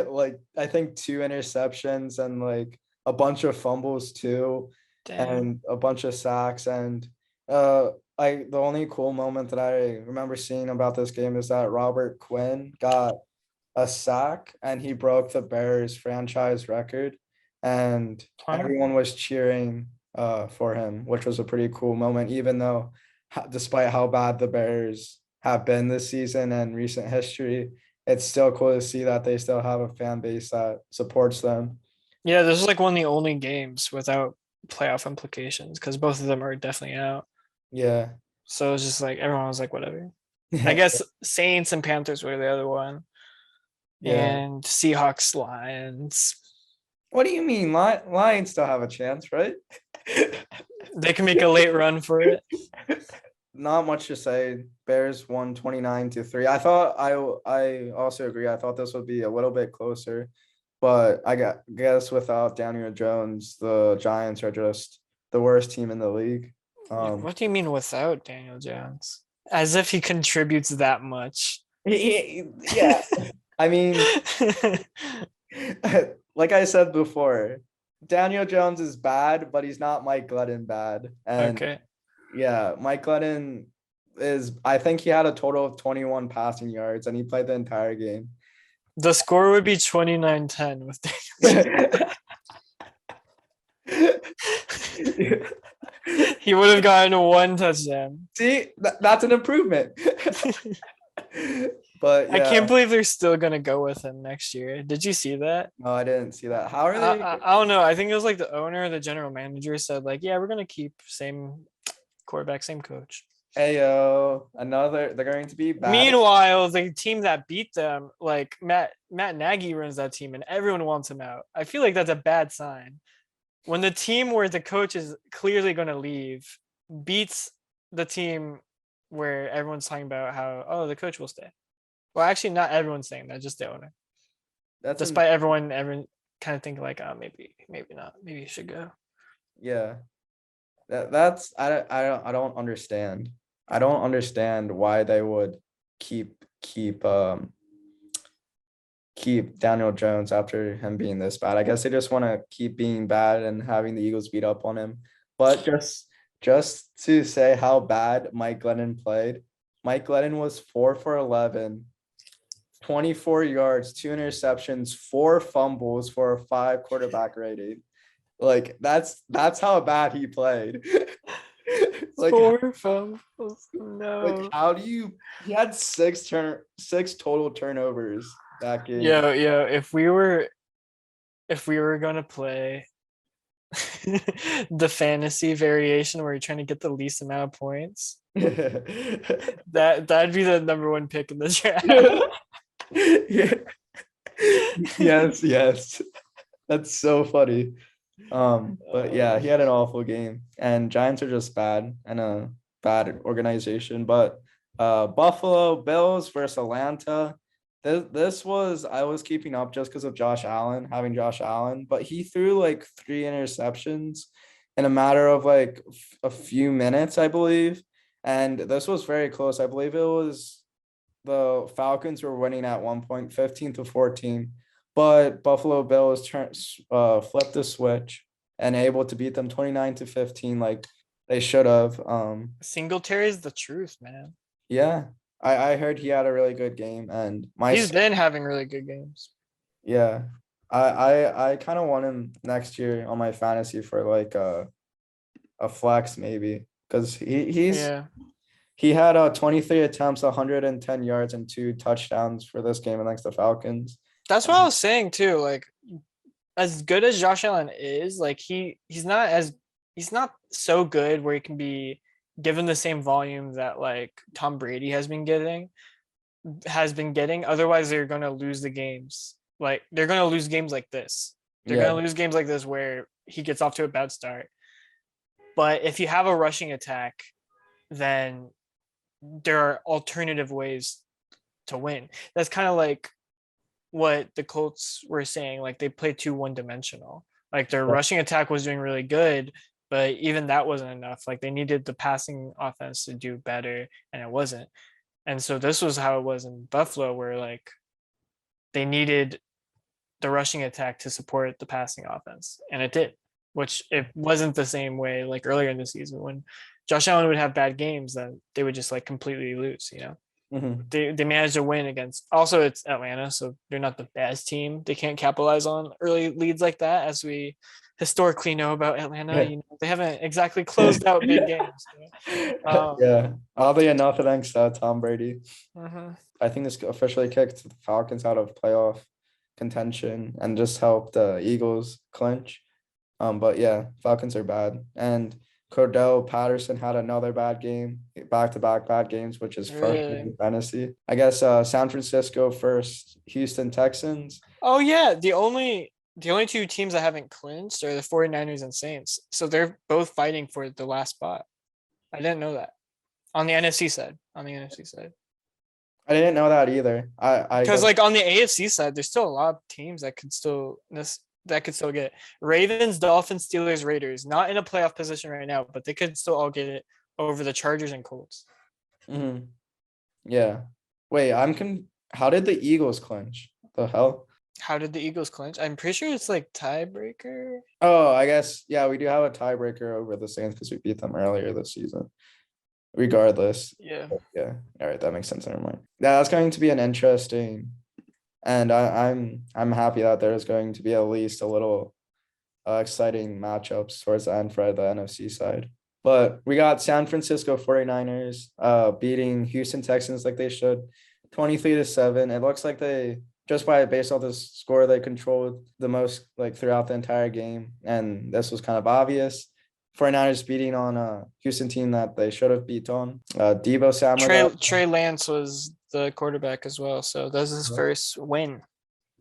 like I think 2 interceptions and like a bunch of fumbles too, Damn. and a bunch of sacks. And the only cool moment that I remember seeing about this game is that Robert Quinn got a sack and he broke the Bears franchise record, and Wow. everyone was cheering for him, which was a pretty cool moment, even though despite how bad the Bears have been this season and recent history, it's still cool to see that they still have a fan base that supports them. Yeah, this is like one of the only games without playoff implications because both of them are definitely out. Yeah. So it's just like everyone was like, whatever. I guess Saints and Panthers were the other one. Yeah. And Seahawks, Lions. What do you mean? Lions still have a chance, right? They can make a late run for it. Not much to say. Bears won 29-3. I also agree. I thought this would be a little bit closer, but guess without Daniel Jones, the Giants are just the worst team in the league. What do you mean without Daniel Jones? As if he contributes that much. Yeah. I mean, like I said before, Daniel Jones is bad, but he's not Mike Glennon bad. And Okay. yeah, Mike Glennon I think he had a total of 21 passing yards and he played the entire game. The score would be 29-10 with Daniel Jones. He would have gotten 1 touchdown. See, that's an improvement. But yeah. I can't believe they're still gonna go with him next year. Did you see that? No, I didn't see that. How are they? I don't know. I think it was like the owner, the general manager said like, yeah, we're gonna keep same quarterback, same coach. Ayo, they're going to be bad. Meanwhile, the team that beat them, like Matt Nagy runs that team, and everyone wants him out. I feel like that's a bad sign. When the team where the coach is clearly going to leave beats the team where everyone's talking about how the coach will stay. Well, actually, not everyone's saying that, just the owner. Despite everyone kind of thinking like, oh, maybe not, maybe he should go. Yeah, that's I don't understand. I don't understand why they would keep Daniel Jones after him being this bad. I guess they just want to keep being bad and having the Eagles beat up on him. But just to say how bad Mike Glennon played, Mike Glennon was 4 for 11, 24 yards, 2 interceptions, 4 fumbles for a 5 quarterback rating. Like that's how bad he played. Like 4 fumbles. No. Like how do you? He had 6 total turnovers that game. Yo, if we were gonna play the fantasy variation where you're trying to get the least amount of points, that'd be the number 1 pick in the draft. Yeah. Yes. That's so funny. But yeah, he had an awful game, and Giants are just bad and a bad organization. But Buffalo Bills versus Atlanta. This was I was keeping up just because of having Josh Allen, but he threw like 3 interceptions in a matter of like a few minutes, I believe. And this was very close. I believe it was the Falcons were winning at one point, 15-14. But Buffalo Bills flipped the switch and able to beat them 29-15, like they should have. Singletary is the truth, man. Yeah, I heard he had a really good game, and He's been having really good games. yeah. I kind of want him next year on my fantasy for like a flex maybe, because Yeah. he had 23 attempts, 110 yards, and 2 touchdowns for this game against the Falcons. That's what I was saying too. Like, as good as Josh Allen is, like he's not so good where he can be given the same volume that like Tom Brady has been getting. Otherwise, they're gonna lose the games. Like they're gonna lose games like this. They're Yeah. gonna lose games like this where he gets off to a bad start. But if you have a rushing attack, then there are alternative ways to win. That's kind of like what the Colts were saying. Like they played too one-dimensional. Like their Yeah. rushing attack was doing really good, but even that wasn't enough. Like they needed the passing offense to do better, and it wasn't. And so this was how it was in Buffalo, where like they needed the rushing attack to support the passing offense, and it did, which it wasn't the same way like earlier in the season when Josh Allen would have bad games, then they would just like completely lose, you know. Mhm. They managed to win against, also it's Atlanta, so they're not the best team. They can't capitalize on early leads like that, as we historically know about Atlanta. Yeah. You know, they haven't exactly closed out big games. You know? Yeah, oddly enough, thanks Tom Brady. Mhm. I think this officially kicked the Falcons out of playoff contention and just helped the Eagles clinch. But yeah, Falcons are bad. And Cordell Patterson had another bad game, back-to-back bad games, which is frustrating Really? fantasy. I guess San Francisco first, Houston Texans. Oh yeah, the only two teams that haven't clinched are the 49ers and Saints. So they're both fighting for the last spot. I didn't know that. On the NFC side. I didn't know that either. I Because guess, like on the AFC side, there's still a lot of teams that could still get it. Ravens, Dolphins, Steelers, Raiders, not in a playoff position right now, but they could still all get it over the Chargers and Colts. mhm. Yeah. Wait, how did the Eagles clinch? The hell? How did the Eagles clinch? I'm pretty sure it's like tiebreaker. Oh, I guess, yeah, we do have a tiebreaker over the Saints because we beat them earlier this season. Regardless. Yeah. Yeah. All right, that makes sense. Never mind. Yeah, that's going to be an interesting, and I'm happy that there's going to be at least a little exciting matchups towards the end for the NFC side. But we got San Francisco 49ers beating Houston Texans like they should, 23-7. It looks like they, just based off the score, they controlled the most like throughout the entire game, and this was kind of obvious. 49ers beating on a Houston team that they should have beat on. Debo Samuel. Trey Lance was the quarterback as well, so this is his first win.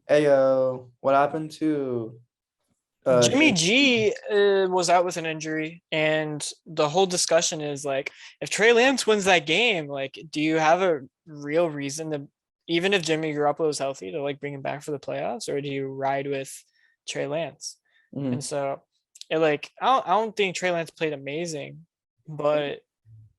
Ayo, what happened to Jimmy G was out with an injury, and the whole discussion is like, if Trey Lance wins that game, like, do you have a real reason to, even if Jimmy Garoppolo is healthy, to like bring him back for the playoffs, or do you ride with Trey Lance? Mhm. And so it like, I don't think Trey Lance played amazing, but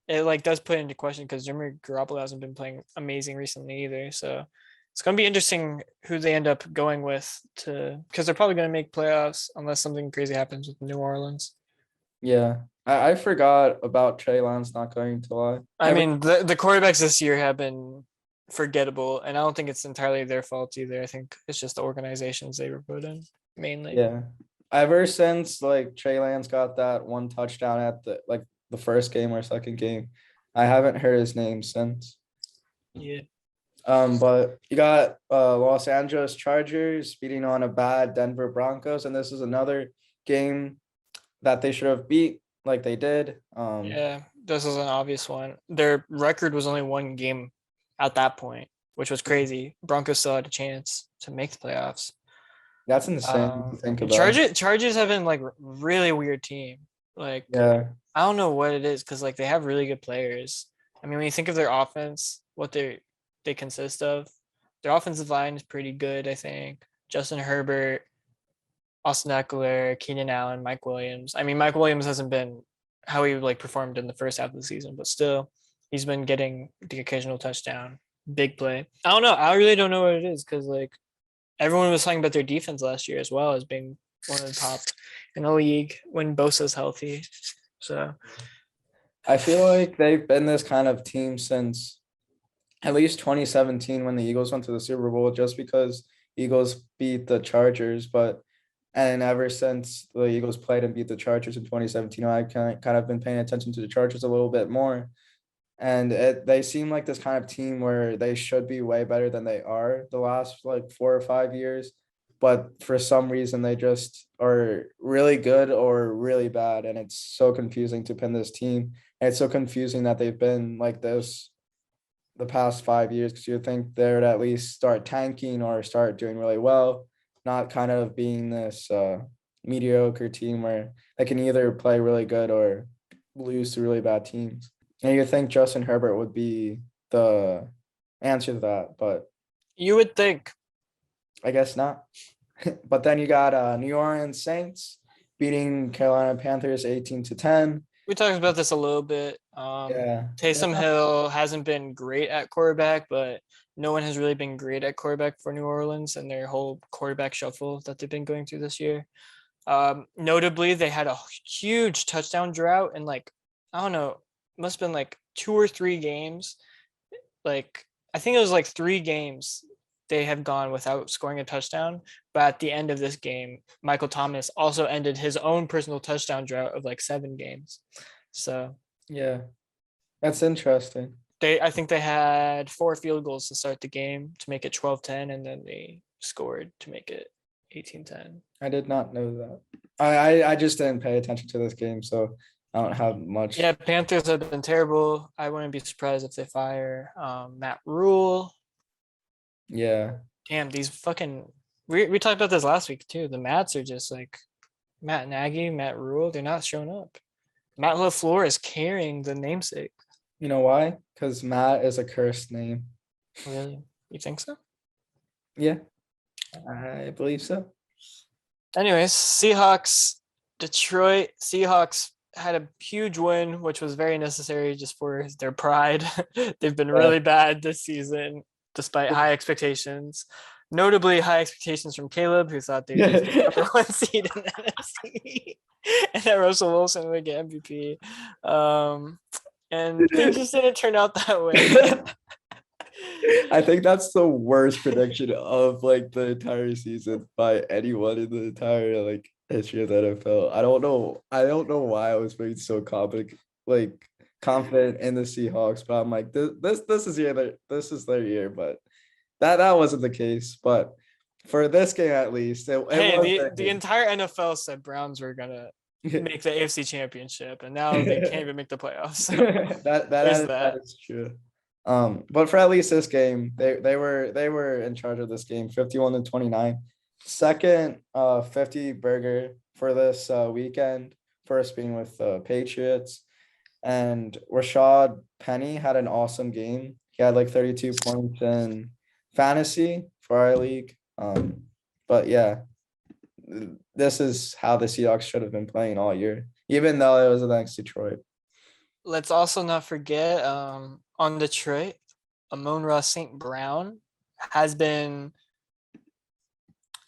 it like does put into question because Jimmy Garoppolo hasn't been playing amazing recently either. So it's going to be interesting who they end up going with, because they're probably going to make playoffs unless something crazy happens with New Orleans. Yeah, I forgot about Trey Lance not going to lie. I mean, the quarterbacks this year have been forgettable, and I don't think it's entirely their fault either. I think it's just the organizations they were put in mainly. Yeah, ever since like Trey Lance got that one touchdown at the first game or second game, I haven't heard his name since. Yeah. But you got Los Angeles Chargers beating on a bad Denver Broncos, and this is another game that they should have beat like they did. Yeah, this is an obvious one. Their record was only one game at that point, which was crazy. Broncos still had a chance to make the playoffs. That's insane to think about. Chargers have been like really weird team. Like, Yeah, I don't know what it is because like they have really good players. I mean, when you think of their offense, what they consist of, their offensive line is pretty good. I think Justin Herbert, Austin Eckler, Keenan Allen, Mike Williams. I mean, Mike Williams hasn't been how he like performed in the first half of the season, but still, he's been getting the occasional touchdown, big play. I don't know. I really don't know what it is because like everyone was talking about their defense last year as well as being one of the top in the league when Bosa's healthy. So I feel like they've been this kind of team since at least 2017 when the Eagles went to the Super Bowl, just because Eagles beat the Chargers. And ever since the Eagles played and beat the Chargers in 2017, I kind of been paying attention to the Chargers a little bit more. And they seem like this kind of team where they should be way better than they are the last like 4 or 5 years. But for some reason, they just are really good or really bad. And it's so confusing to pin this team. And it's so confusing that they've been like this the past 5 years, because you think they would at least start tanking or start doing really well, not kind of being this mediocre team where they can either play really good or lose to really bad teams. And you think Justin Herbert would be the answer to that, but You would think. I guess not. But then you got New Orleans Saints beating Carolina Panthers 18-10. We talked about this a little bit. Yeah. Taysom Hill hasn't been great at quarterback, but no one has really been great at quarterback for New Orleans and their whole quarterback shuffle that they've been going through this year. Notably, they had a huge touchdown drought and like, I don't know, must have been like 2 or 3 games. Like, I think it was like 3 games they have gone without scoring a touchdown. But at the end of this game, Michael Thomas also ended his own personal touchdown drought of like 7 games. So Yeah. That's interesting. I think they had 4 field goals to start the game to make it 12-10, and then they scored to make it 18-10. I did not know that. I just didn't pay attention to this game, so I don't have much. Yeah, Panthers have been terrible. I wouldn't be surprised if they fire Matt Rule. Yeah. Damn, these fucking we talked about this last week too. The Mats are just like Matt Nagy, Matt Rule. They're not showing up. Matt LaFleur is carrying the namesake. You know why? Because Matt is a cursed name. Really? You think so? Yeah, I believe so. Anyways, Seahawks, Detroit. Seahawks had a huge win, which was very necessary just for their pride. They've been really bad this season, despite high expectations. Notably, high expectations from Caleb, who thought they'd be the number 1 seed in the NFC, and that Russell Wilson would get MVP. And things just didn't turn out that way. I think that's the worst prediction of like the entire season by anyone in the entire like history of the NFL. I don't know why I was being so confident in the Seahawks, but I'm like this is their year, but that wasn't the case. But for this game at least, the entire NFL said Browns were gonna make the AFC Championship, and now they can't even make the playoffs. that is true. But for at least this game, they were in charge of this game, 51-29. Second 50 burger for this weekend, first being with the Patriots. And Rashad Penny had an awesome game. He had like 32 points in fantasy for our league. But yeah, this is how the Seahawks should have been playing all year, even though it was against Detroit. Let's also not forget on Detroit, Amon-Ra St. Brown has been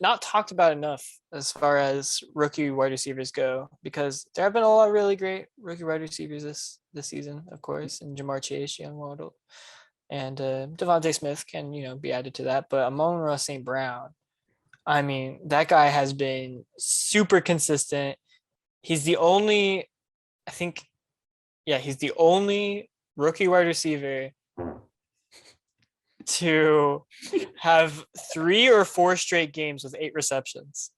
not talked about enough as far as rookie wide receivers go, because there have been a lot of really great rookie wide receivers this season, of course, and Jamar Chase, Young Waddle, and Devontae Smith can be added to that. But Amon-Ra St. Brown, I mean, that guy has been super consistent. He's the only, he's the only rookie wide receiver to have 3 or 4 straight games with 8 receptions.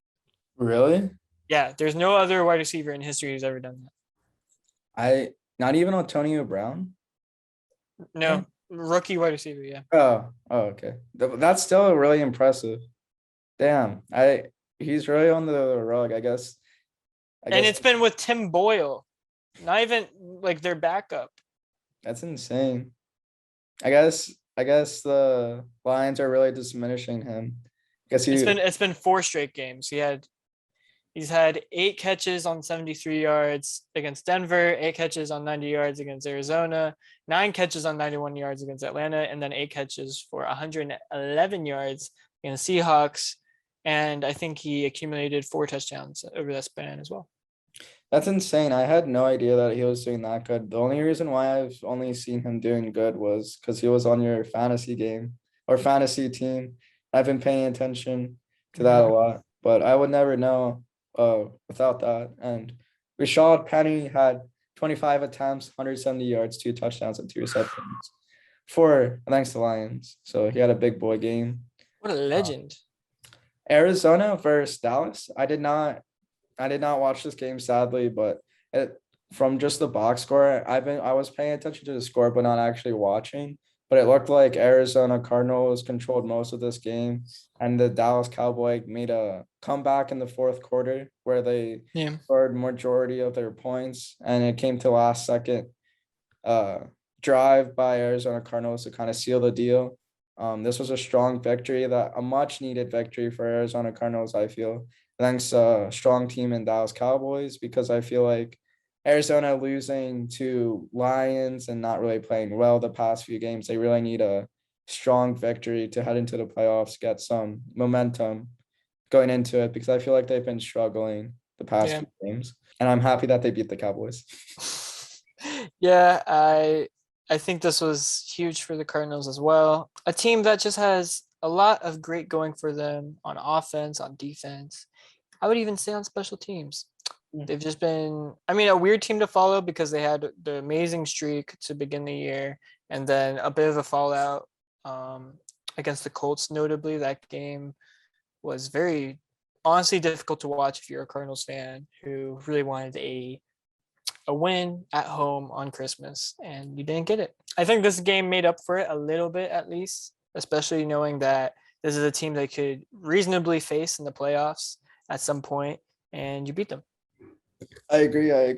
Really? Yeah, there's no other wide receiver in history who's ever done that. Not even Antonio Brown? No, rookie wide receiver, yeah. Oh, okay. That's still really impressive. Damn, he's really on the rug, I guess. And it's been with Tim Boyle, not even like their backup. That's insane. I guess the Lions are really diminishing him. It's been 4 straight games. He's had 8 catches on 73 yards against Denver, 8 catches on 90 yards against Arizona, 9 catches on 91 yards against Atlanta, and then 8 catches for 111 yards against Seahawks. And I think he accumulated 4 touchdowns over that span as well. That's insane. I had no idea that he was doing that good. The only reason why I've only seen him doing good was because he was on your fantasy game or fantasy team. I've been paying attention to that a lot, but I would never know without that. And Rashad Penny had 25 attempts, 170 yards, 2 touchdowns, and 2 receptions for thanks to Lions. So he had a big boy game. What a legend. Arizona versus Dallas. I did not watch this game, sadly, but from just the box score, I was paying attention to the score, but not actually watching. But it looked like Arizona Cardinals controlled most of this game, and the Dallas Cowboy made a comeback in the fourth quarter where they Yeah. scored majority of their points, and it came to last second drive by Arizona Cardinals to kind of seal the deal. This was a strong victory, a much needed victory for Arizona Cardinals, I feel. Thanks a strong team in Dallas Cowboys, because I feel like Arizona losing to Lions and not really playing well the past few games, they really need a strong victory to head into the playoffs, get some momentum going into it, because I feel like they've been struggling the past Yeah. few games. And I'm happy that they beat the Cowboys. Yeah, I think this was huge for the Cardinals as well. A team that just has a lot of great going for them on offense, on defense. I would even say on special teams. They've just been, I mean, a weird team to follow because they had the amazing streak to begin the year, and then a bit of a fallout against the Colts. Notably, that game was very honestly difficult to watch if you're a Cardinals fan who really wanted a win at home on Christmas, and you didn't get it. I think this game made up for it a little bit, at least, especially knowing that this is a team they could reasonably face in the playoffs at some point, and you beat them. I agree. I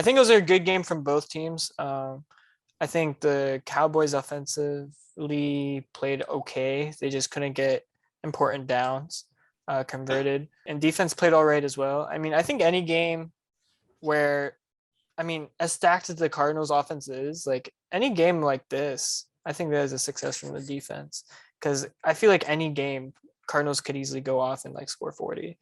think it was a good game from both teams. I think the Cowboys offensively played okay. They just couldn't get important downs converted, and defense played all right as well. I mean, I think any game where, I mean, as stacked as the Cardinals offense is, like any game like this, I think that is a success from the defense, because I feel like any game Cardinals could easily go off and like score 40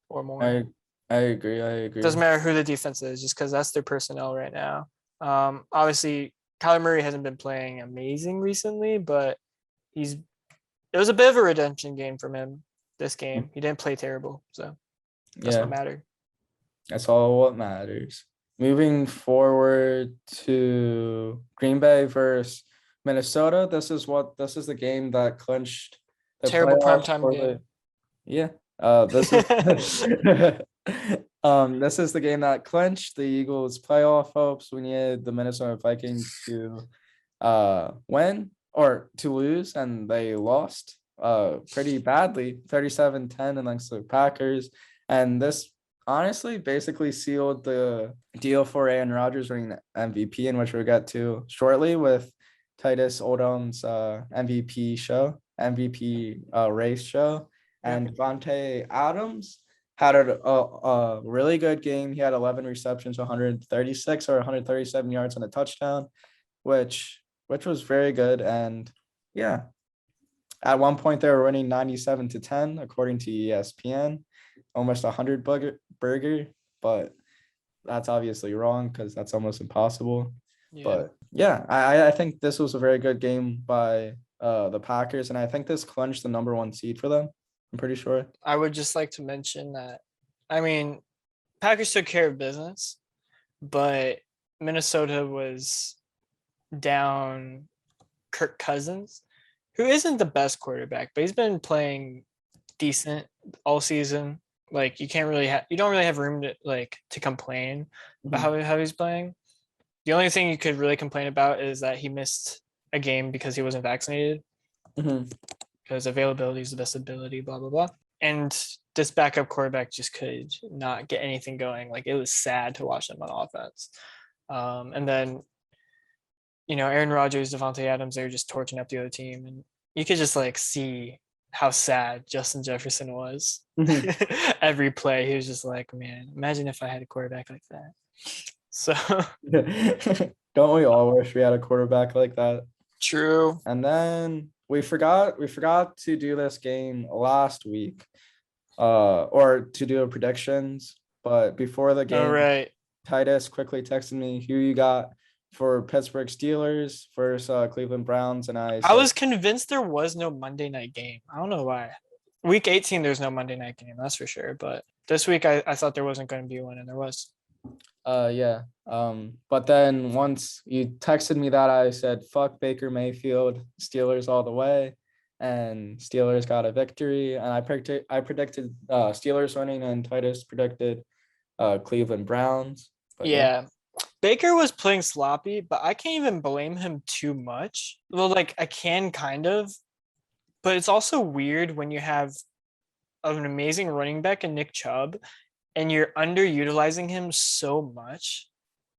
or more. I agree. Doesn't matter who the defense is, just because that's their personnel right now. Obviously, Kyler Murray hasn't been playing amazing recently, but it was a bit of a redemption game from him this game. He didn't play terrible, so that's what mattered. That's all what matters. Moving forward to Green Bay versus Minnesota. This is the game that clinched the Terrible playoffs primetime for game. This is the game that clinched the Eagles' playoff hopes. We needed the Minnesota Vikings to win or to lose, and they lost pretty badly, 37-10 against the Packers. And this honestly basically sealed the deal for Aaron Rodgers winning the MVP, in which we'll get to shortly with Titus Odom's MVP race show. And Devontae Adams had a really good game. He had 11 receptions, 136 or 137 yards and a touchdown, which was very good. And yeah, at one point they were winning 97-10 according to ESPN, almost 100 burger, but that's obviously wrong because that's almost impossible. Yeah. But yeah, I think this was a very good game by the Packers, and I think this clinched the number 1 seed for them. I'm pretty sure. I would just like to mention that, I mean, Packers took care of business, but Minnesota was down Kirk Cousins, who isn't the best quarterback, but he's been playing decent all season. Like you don't really have room to complain about how he's playing. The only thing you could really complain about is that he missed a game because he wasn't vaccinated. Because availability is the best ability, blah, blah, blah. And this backup quarterback just could not get anything going. Like it was sad to watch them on offense. And then, Aaron Rodgers, Devontae Adams, they were just torching up the other team. And you could just see how sad Justin Jefferson was. Every play, he was just like, man, imagine if I had a quarterback like that. So don't we all wish we had a quarterback like that? True. And then we forgot to do this game last week, or to do predictions but before the game, All right. Titus quickly texted me who you got for Pittsburgh Steelers versus Cleveland Browns, and I I said, was convinced there was no Monday night game. I don't know why. Week 18, there's no Monday night game, that's for sure. But this week, I thought there wasn't going to be one, and there was. yeah. But then once you texted me that, I said, fuck Baker Mayfield, Steelers all the way. And Steelers got a victory. And I predicted Steelers winning, and Titus predicted Cleveland Browns. But Yeah. Baker was playing sloppy, but I can't even blame him too much. Well, like I can kind of, but it's also weird when you have an amazing running back in Nick Chubb and you're underutilizing him so much.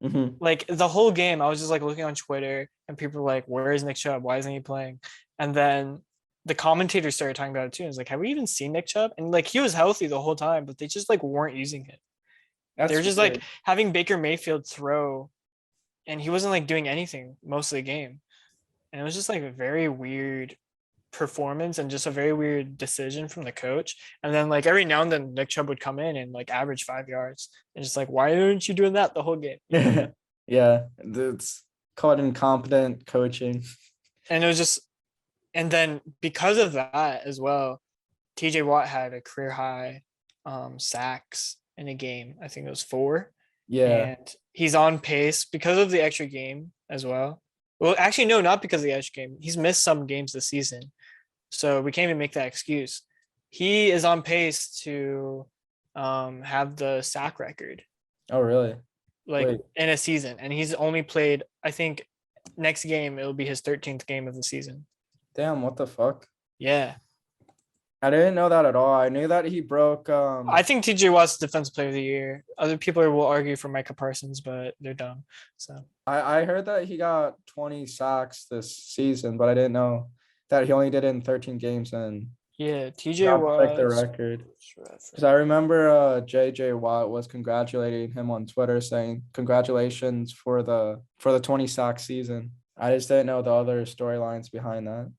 Mhm. Like the whole game, I was just like looking on Twitter and people were like, where is Nick Chubb? Why isn't he playing? And then the commentators started talking about it too. It's like, have we even seen Nick Chubb? And like he was healthy the whole time, but they just like weren't using him. They were just weird. like having Baker Mayfield throw, and he wasn't like doing anything most of the game. And it was just like a very weird performance and just a very weird decision from the coach. And then like every now and then Nick Chubb would come in and like average 5 yards. And just like, why aren't you doing that the whole game? Yeah, it's called incompetent coaching. And it was just, and then because of that as well, TJ Watt had a career high sacks in a game. I think it was 4. Yeah. And he's on pace because of the extra game as well. Well, actually, no, not because of the extra game. He's missed some games this season. So we can't even make that excuse. He is on pace to have the sack record, Oh, really? like Wait. in a season. And he's only played, I think next game, it'll be his 13th game of the season. Damn, what the fuck? Yeah. I didn't know that at all. I knew that he broke I think TJ Watt's defensive player of the year. Other people will argue for Micah Parsons, but they're dumb. So I heard that he got 20 sacks this season, but I didn't know that he only did it in 13 games and yeah, TJ got Watt. break the record. Because I remember JJ Watt was congratulating him on Twitter, saying congratulations for the 20 sack season. I just didn't know the other storylines behind that.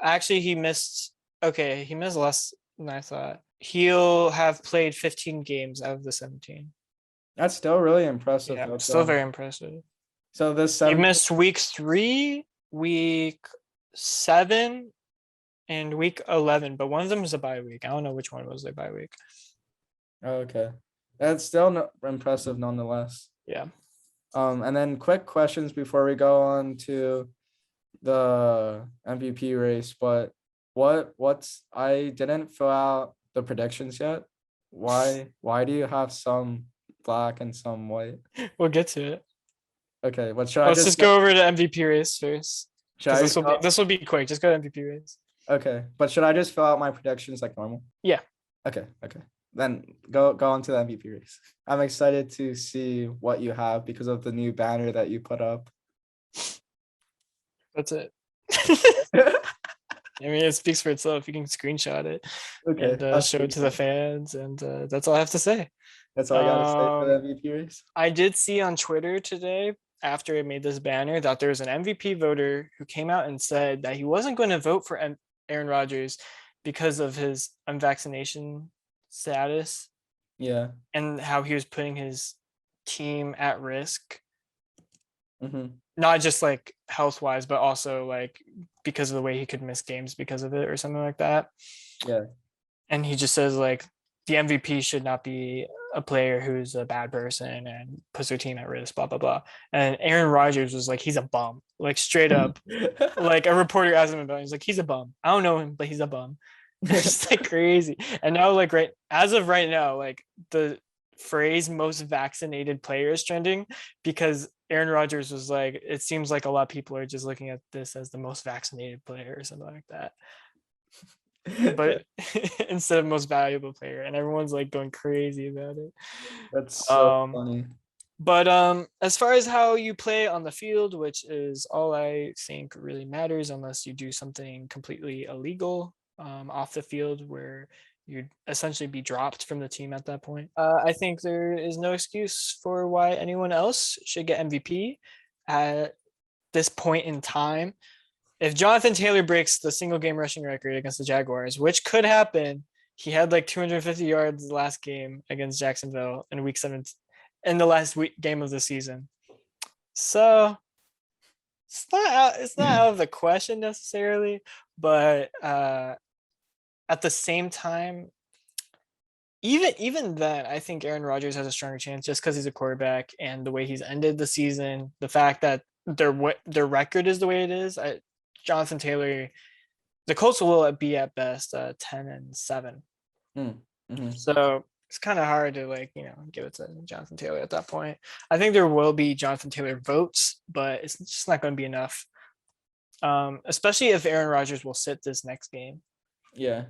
Actually, he missed less than I thought. He'll have played 15 games out of the 17. That's still really impressive. Yeah, though, still so- very impressive. So this He 7 missed week 3, week 7, and week 11, but one of them was a bye week. I don't know which one was their bye week. Okay, that's still impressive nonetheless. Yeah. And then quick questions before we go on to the MVP race. But I didn't fill out the predictions yet. Why do you have some black and some white? We'll get to it. Okay, what should I Let's just go over the MVP race first. Should I 'Cause this will be quick. Just go to MVP race. Okay, but should I just fill out my predictions like normal? Yeah. Okay. Then go on to the MVP race. I'm excited to see what you have because of the new banner that you put up. That's it. I mean, it speaks for itself. You can screenshot it Okay, and that's show it to the fans, and that's all I have to say. That's all I gotta say for the MVP race. I did see on Twitter today, after I made this banner, that there was an MVP voter who came out and said that he wasn't going to vote for Aaron Rodgers because of his unvaccination status Yeah. and how he was putting his team at risk. Mm-hmm. Not just like health wise, but also like because of the way he could miss games because of it or something like that. Yeah. And he just says like the MVP should not be a player who's a bad person and puts their team at risk, blah, blah, blah. And Aaron Rodgers was like, he's a bum, like straight up. Like a reporter asked him about it. He's like, he's a bum. I don't know him, but he's a bum. It's just like crazy. And now like as of right now, like the phrase most vaccinated player is trending because Aaron Rodgers was like, it seems like a lot of people are just looking at this as the most vaccinated player or something like that. But instead of most valuable player, and everyone's like going crazy about it. That's so funny. But as far as how you play on the field, which is all I think really matters, unless you do something completely illegal off the field where you'd essentially be dropped from the team at that point. I think there is no excuse for why anyone else should get MVP at this point in time. If Jonathan Taylor breaks the single game rushing record against the Jaguars, which could happen, He had like 250 yards last game against Jacksonville in week 7, in the last game of the season. So it's not out of the question necessarily, but at the same time, even then, I think Aaron Rodgers has a stronger chance just because he's a quarterback and the way he's ended the season, the fact that their record is the way it is. Jonathan Taylor, the Colts will be at best 10-7. Mm-hmm. So it's kind of hard to give it to Jonathan Taylor at that point. I think there will be Jonathan Taylor votes, but it's just not going to be enough. Especially if Aaron Rodgers will sit this next game. Yeah.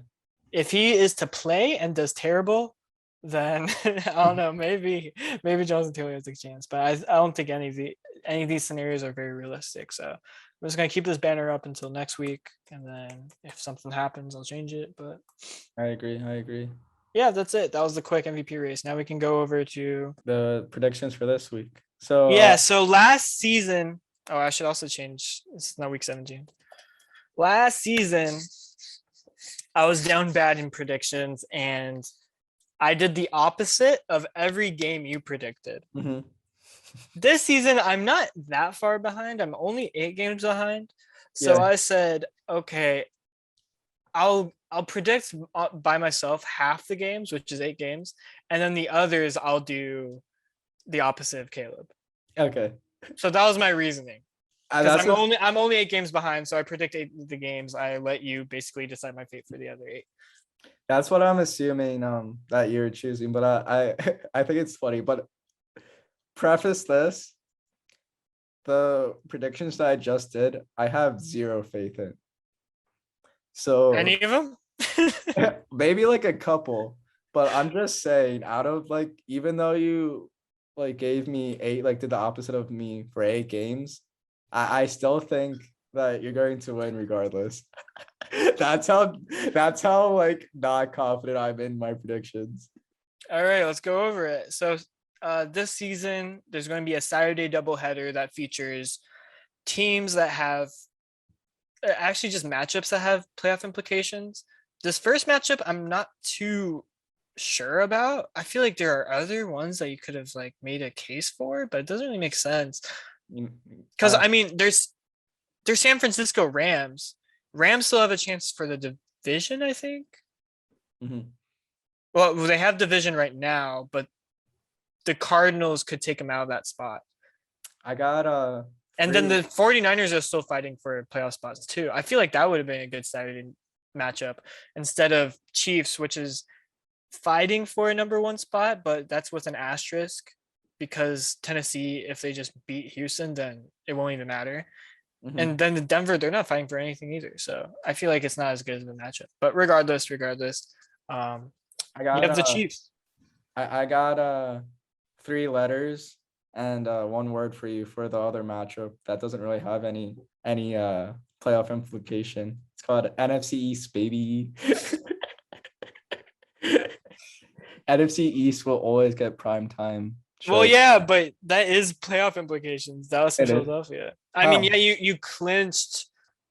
If he is to play and does terrible, then I don't know. Maybe Jonathan Taylor has a chance, but I don't think any of these scenarios are very realistic. So I'm just gonna keep this banner up until next week, and then if something happens, I'll change it. But I agree. yeah, that's it. That was the quick MVP race. Now we can go over to The predictions for this week. So yeah. So last season, I should also change. It's not week 17. Last season, I was down bad in predictions, and I did the opposite of every game you predicted. mhm. This season, I'm not that far behind. I'm only 8 games behind. So Yeah. I said, okay, I'll predict by myself half the games, which is 8 games, and then the others I'll do the opposite of Caleb. Okay. So that was my reasoning. That's Because I'm only 8 games behind, so I predict 8 of the games. I let you basically decide my fate for the other 8. That's what I'm assuming that you're choosing, but I I think it's funny. But preface this, the predictions that I just did, I have zero faith in. So Any of them? maybe like a couple, but I'm just saying, out of even though you gave me 8, did the opposite of me for 8 games, I still think that you're going to win regardless. that's how not confident I'm in my predictions. All right, let's go over it. So this season, there's going to be a Saturday doubleheader that features teams that have actually just matchups that have playoff implications. This first matchup, I'm not too sure about. I feel like there are other ones that you could have made a case for, but it doesn't really make sense. Because I mean, there's San Francisco Rams. Rams still have a chance for the division, I think. Mhm. Well, they have division right now, but the Cardinals could take them out of that spot. I got And then the 49ers are still fighting for playoff spots too. I feel like that would have been a good Saturday matchup instead of Chiefs, which is fighting for a number 1 spot, but that's with an asterisk because Tennessee, if they just beat Houston, then it won't even matter. Mhm. And then the Denver, they're not fighting for anything either. So I feel like it's not as good of a matchup. But regardless, I you got have the Chiefs. I got 3 letters and 1 word for you for the other matchup that doesn't really have any playoff implication. It's called NFC East, baby. NFC East will always get prime time. Well, shows. yeah, but that is playoff implications. Dallas and It is. Philadelphia. I mean, Oh. yeah, you clinched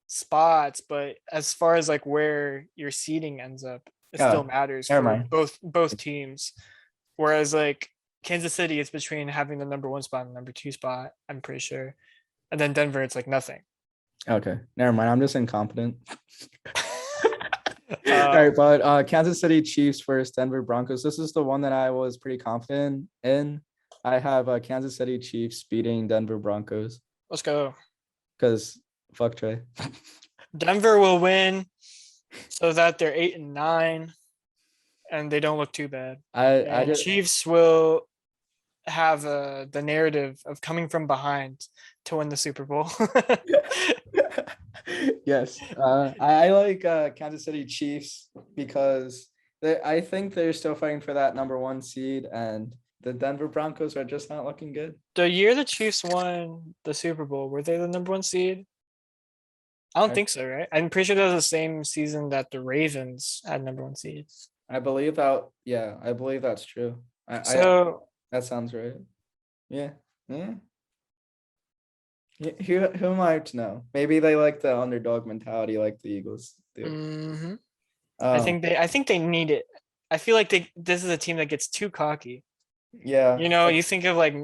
spots, but as far as where your seeding ends up, it Oh, still matters never for mind. both teams. Whereas Kansas City, it's between having the number 1 spot and number 2 spot, I'm pretty sure. And then Denver, it's nothing. Okay, never mind. I'm just incompetent. All right, but Kansas City Chiefs versus Denver Broncos. This is the one that I was pretty confident in. I have Kansas City Chiefs beating Denver Broncos Let's go. because fuck Trey. Denver will win so that they're 8-9 and they don't look too bad. I And just Chiefs will have the narrative of coming from behind to win the Super Bowl. yes. I like Kansas City Chiefs because I think they're still fighting for that number 1 seed, and the Denver Broncos are just not looking good. The year the Chiefs won the Super Bowl, were they the number 1 seed? I don't think so, right? I'm pretty sure that was the same season that the Ravens had number 1 seeds. I believe that. Yeah, I believe that's true. That sounds right. Yeah. Yeah. Who am I to know? Maybe they like the underdog mentality like the Eagles do. Mhm. I Um, think they need it. I feel like this is a team that gets too cocky. yeah, You know, you think of like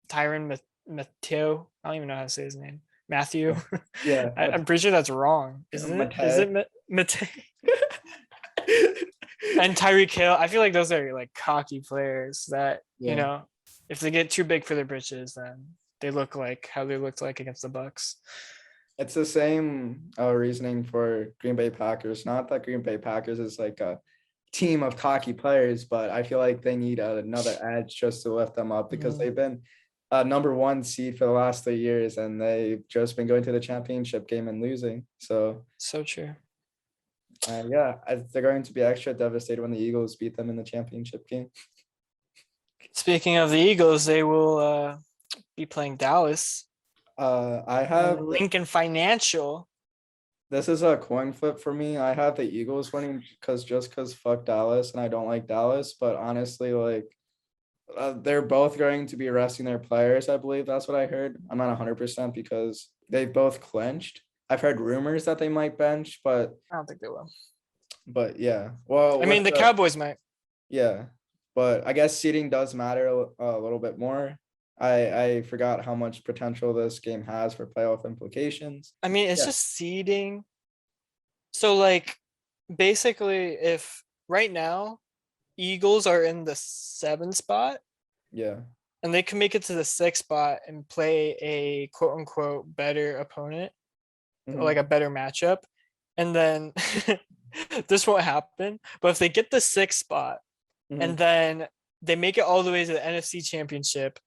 Tyron Mateo. I don't even know how to say his name. Matthew. yeah, I'm pretty sure that's wrong. Isn't it? Is it Mateo? And Tyreek Hill. I feel like those are like cocky players that, you Yeah. know, if they get too big for their britches, then they look like how they looked like against the Bucks. It's the same reasoning for Green Bay Packers. Not that Green Bay Packers is like a team of cocky players, but I feel like they need another edge just to lift them up because they've been a number one seed for the last 3 years and they've just been going to the championship game and losing. So true. yeah, they're going to be extra devastated when the Eagles beat them in the championship game. Speaking of the Eagles, they will be playing Dallas. I on have Lincoln Financial. This is a coin flip for me. I have the Eagles winning because fuck Dallas and I don't like Dallas. But honestly, like they're both going to be resting their players. I believe that's what I heard. I'm not 100% because they both clinched. I've heard rumors that they might bench, but I don't think they will. yeah. Well, I mean, the Cowboys might. Yeah, but I guess seeding does matter a little bit more. I forgot how much potential this game has for playoff implications. I mean, it's just seeding. So like basically if right now Eagles are in the 7th spot Yeah. and they can make it to the 6th spot and play a quote unquote better opponent or like a better matchup, and then this won't happen. But if they get the 6th spot and then they make it all the way to the NFC Championship,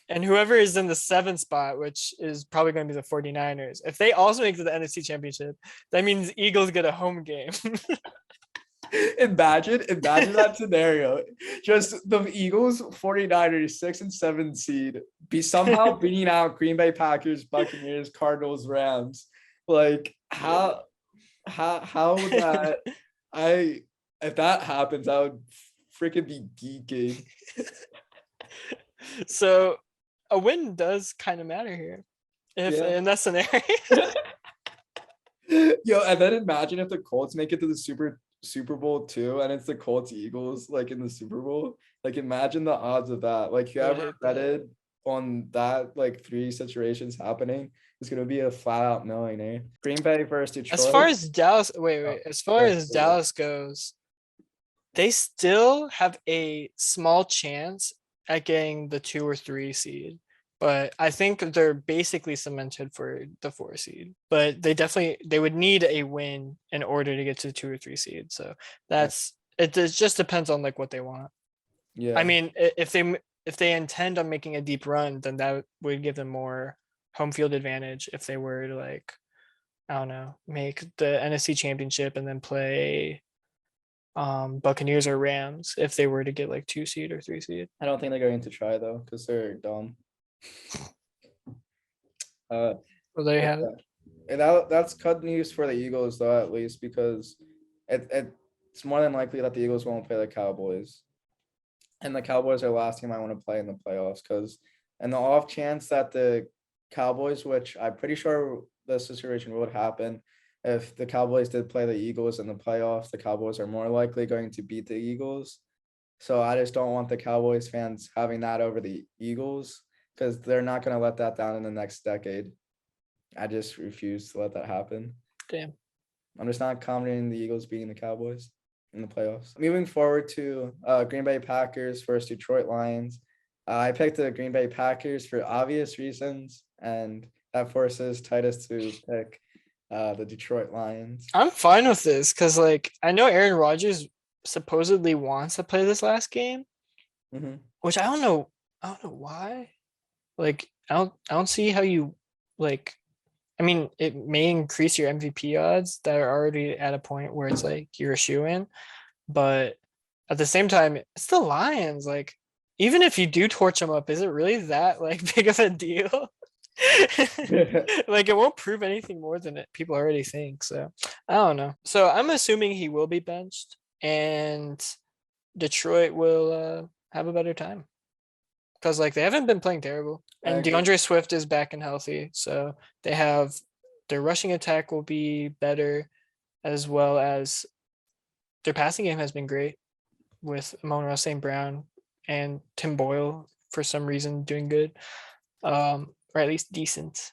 and whoever is in the 7th spot, which is probably going to be the 49ers, if they also make it to the NFC Championship, that means Eagles get a home game. Imagine that scenario. Just the Eagles, 49ers, 6 and 7 seed, be somehow beating out Green Bay Packers, Buccaneers, Cardinals, Rams. Like how would that if that happens, I would freaking be geeking. So a win does kind of matter here. If in that scenario. Yo, and then imagine if the Colts make it to the Super Bowl too, and it's the Colts Eagles like in the Super Bowl. Like imagine the odds of that. Like whoever betted on that, like 3 situations happening is gonna be a flat out millionaire. Green Bay versus Detroit. As far as Dallas, as far as Dallas goes, they still have a small chance at getting the 2 or 3 seed. But I think they're basically cemented for the 4 seed. But they would need a win in order to get to the 2 or 3 seed. So it just depends on like what they want. Yeah. I mean, if they intend on making a deep run, then that would give them more home field advantage if they were to like, I don't know, make the NFC Championship and then play Buccaneers or Rams if they were to get like 2 seed or 3 seed. I don't think they're going to try though, because they're dumb. Well, there you have it. And that's good news for the Eagles though, at least, because it's more than likely that the Eagles won't play the Cowboys. And the Cowboys are the last team I want to play in the playoffs, because and the off chance that the Cowboys, which I'm pretty sure the situation would happen, if the Cowboys did play the Eagles in the playoffs, the Cowboys are more likely going to beat the Eagles. So I just don't want the Cowboys fans having that over the Eagles, because they're not going to let that down in the next decade. I just refuse to let that happen. Damn. I'm just not confident in the Eagles beating the Cowboys in the playoffs. Moving forward to Green Bay Packers versus Detroit Lions. I picked the Green Bay Packers for obvious reasons, and that forces Titus to pick the Detroit Lions. I'm fine with this because, like, I know Aaron Rodgers supposedly wants to play this last game, which I don't know why. Like, I don't see how you like. I mean, it may increase your MVP odds that are already at a point where it's like you're a shoo-in, but at the same time, it's the Lions. Like, even if you do torch them up, is it really that like big of a deal? Like, it won't prove anything more than it people already think. So I don't know. So I'm assuming he will be benched, and Detroit will have a better time because like they haven't been playing terrible, and DeAndre Swift is back and healthy, so they have their rushing attack will be better, as well as their passing game has been great with Amon-Ra St. Brown and Tim Boyle for some reason doing good, or at least decent,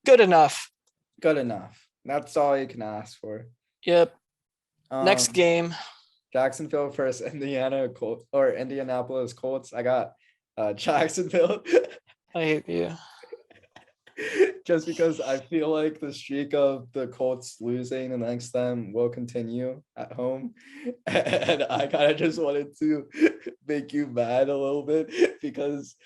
good enough. Good enough. That's all you can ask for. Yep. Next Um, game. Jacksonville versus Indianapolis Colts. I got Jacksonville. I hate you. Just because I feel like the streak of the Colts losing against them will continue at home. And I kind of just wanted to make you mad a little bit because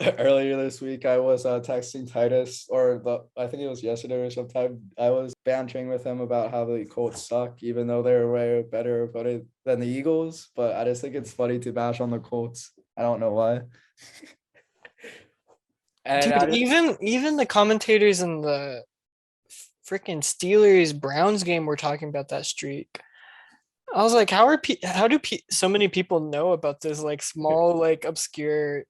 earlier this week I was texting Titus, I think it was yesterday or sometime. I was bantering with him about how the Colts suck, even though they're way better footed than the Eagles. But I just think it's funny to bash on the Colts. I don't know why. And Dude, even the commentators in the freaking Steelers Browns game were talking about that streak. I was like, how do so many people know about this like small, like obscure,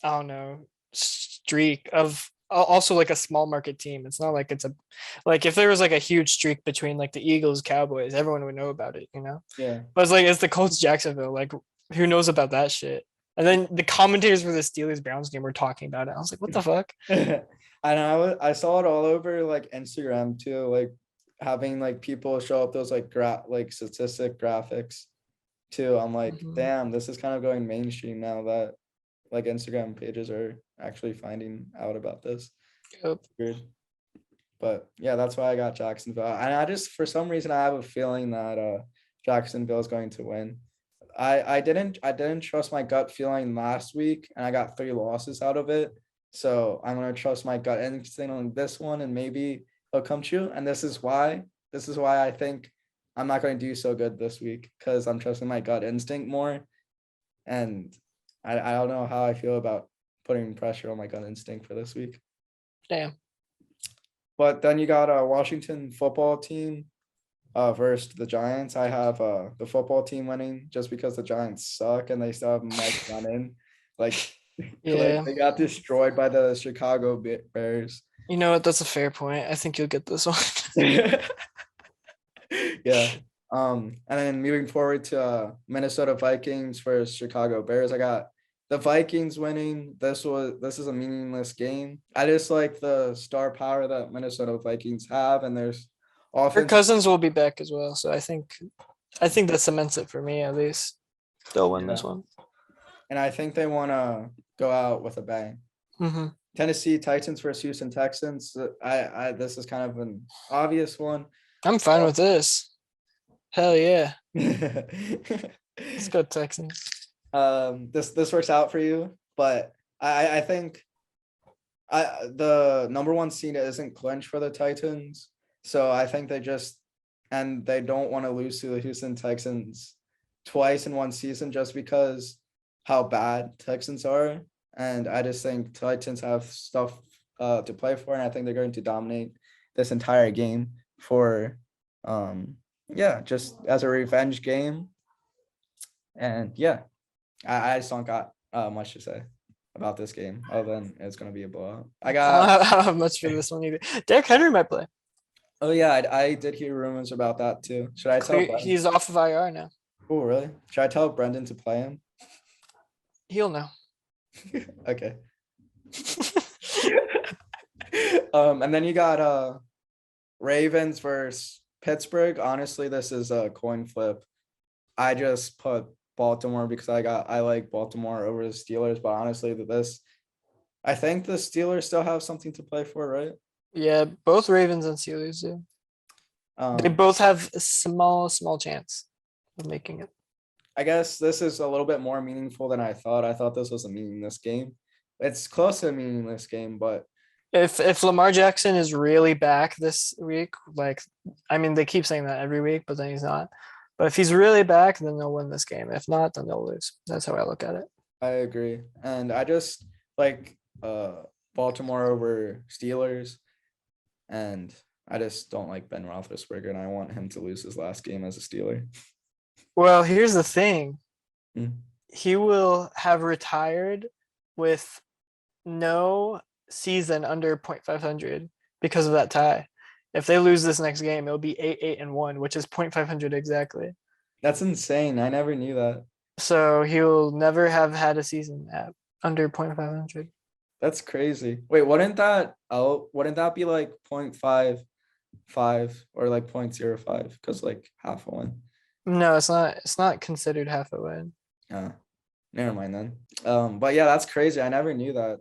I don't know, streak of also like a small market team? It's not like it's like if there was like a huge streak between like the Eagles, Cowboys, everyone would know about it, you know? Yeah. But it's like it's the Colts Jacksonville, like who knows about that shit? And then the commentators for the Steelers Browns game were talking about it. I was like, what the fuck? I saw it all over like Instagram too, like having like people show up those like statistic graphics too. I'm like, Mhm. damn, this is kind of going mainstream now that like Instagram pages are actually finding out about this. Yep. Weird. But yeah, that's why I got Jacksonville. And I just, for some reason, I have a feeling that Jacksonville is going to win. I didn't trust my gut feeling last week, and I got 3 losses out of it. So I'm gonna trust my gut instinct on this one, and maybe it'll come true. And this is why I think I'm not going to do so good this week, because I'm trusting my gut instinct more. And I don't know how I feel about putting pressure on my gut instinct for this week. Damn. But then you got a Washington football team versus the Giants. I have the football team winning just because the Giants suck and they still have Mike Glennon. Like, Yeah. they got destroyed by the Chicago Bears. You know what? That's a fair point. I think you'll get this one. Yeah. And then moving forward to Minnesota Vikings versus Chicago Bears. I got the Vikings winning. This is a meaningless game. I just like the star power that Minnesota Vikings have, and there's Kirk offense. Cousins will be back as well, so I think that cements it for me at least. They'll win this Yeah. one. And I think they want to go out with a bang. Mm-hmm. Tennessee Titans versus Houston Texans. This is kind of an obvious one. I'm fine with this. Hell yeah. Let's Let's go Texans. This works out for you, but I think the number 1 seed isn't clinched for the Titans, so I think they don't want to lose to the Houston Texans twice in one season just because how bad Texans are, and I just think Titans have stuff to play for, and I think they're going to dominate this entire game for just as a revenge game. And yeah, I just don't got much to say about this game other than it's going to be a blowout. I don't have much for this one either. Derrick Henry might play. Oh yeah, I did hear rumors about that too. Should I tell Brendan? He's off of IR now. Oh really? Should I tell Brendan to play him? He'll know. Okay. And then you got Ravens versus Pittsburgh. Honestly, this is a coin flip. I just put Baltimore because I like Baltimore over the Steelers, but honestly, I think the Steelers still have something to play for, right? Yeah, both Ravens and Steelers do. They both have a small chance of making it. I guess this is a little bit more meaningful than I thought. I thought this was a meaningless game. It's close to a meaningless game, but if Lamar Jackson is really back this week, like, I mean, they keep saying that every week, but then he's not. But if he's really back, then they'll win this game. If not, then they'll lose. That's how I look at it. I agree. And I just like Baltimore over Steelers. And I just don't like Ben Roethlisberger, and I want him to lose his last game as a Steeler. Well, here's the thing. Mm. He will have retired with no season under 0.500 because of that tie. If they lose this next game, it'll be 8-8-1, which is 0.500 exactly. That's insane. I never knew that. So he'll never have had a season at under 0.500. That's crazy. Wait, wouldn't that be like 0.55 or like 0.05? Because like half a win. No, it's not. It's not considered half a win. Never mind then. But yeah, that's crazy. I never knew that.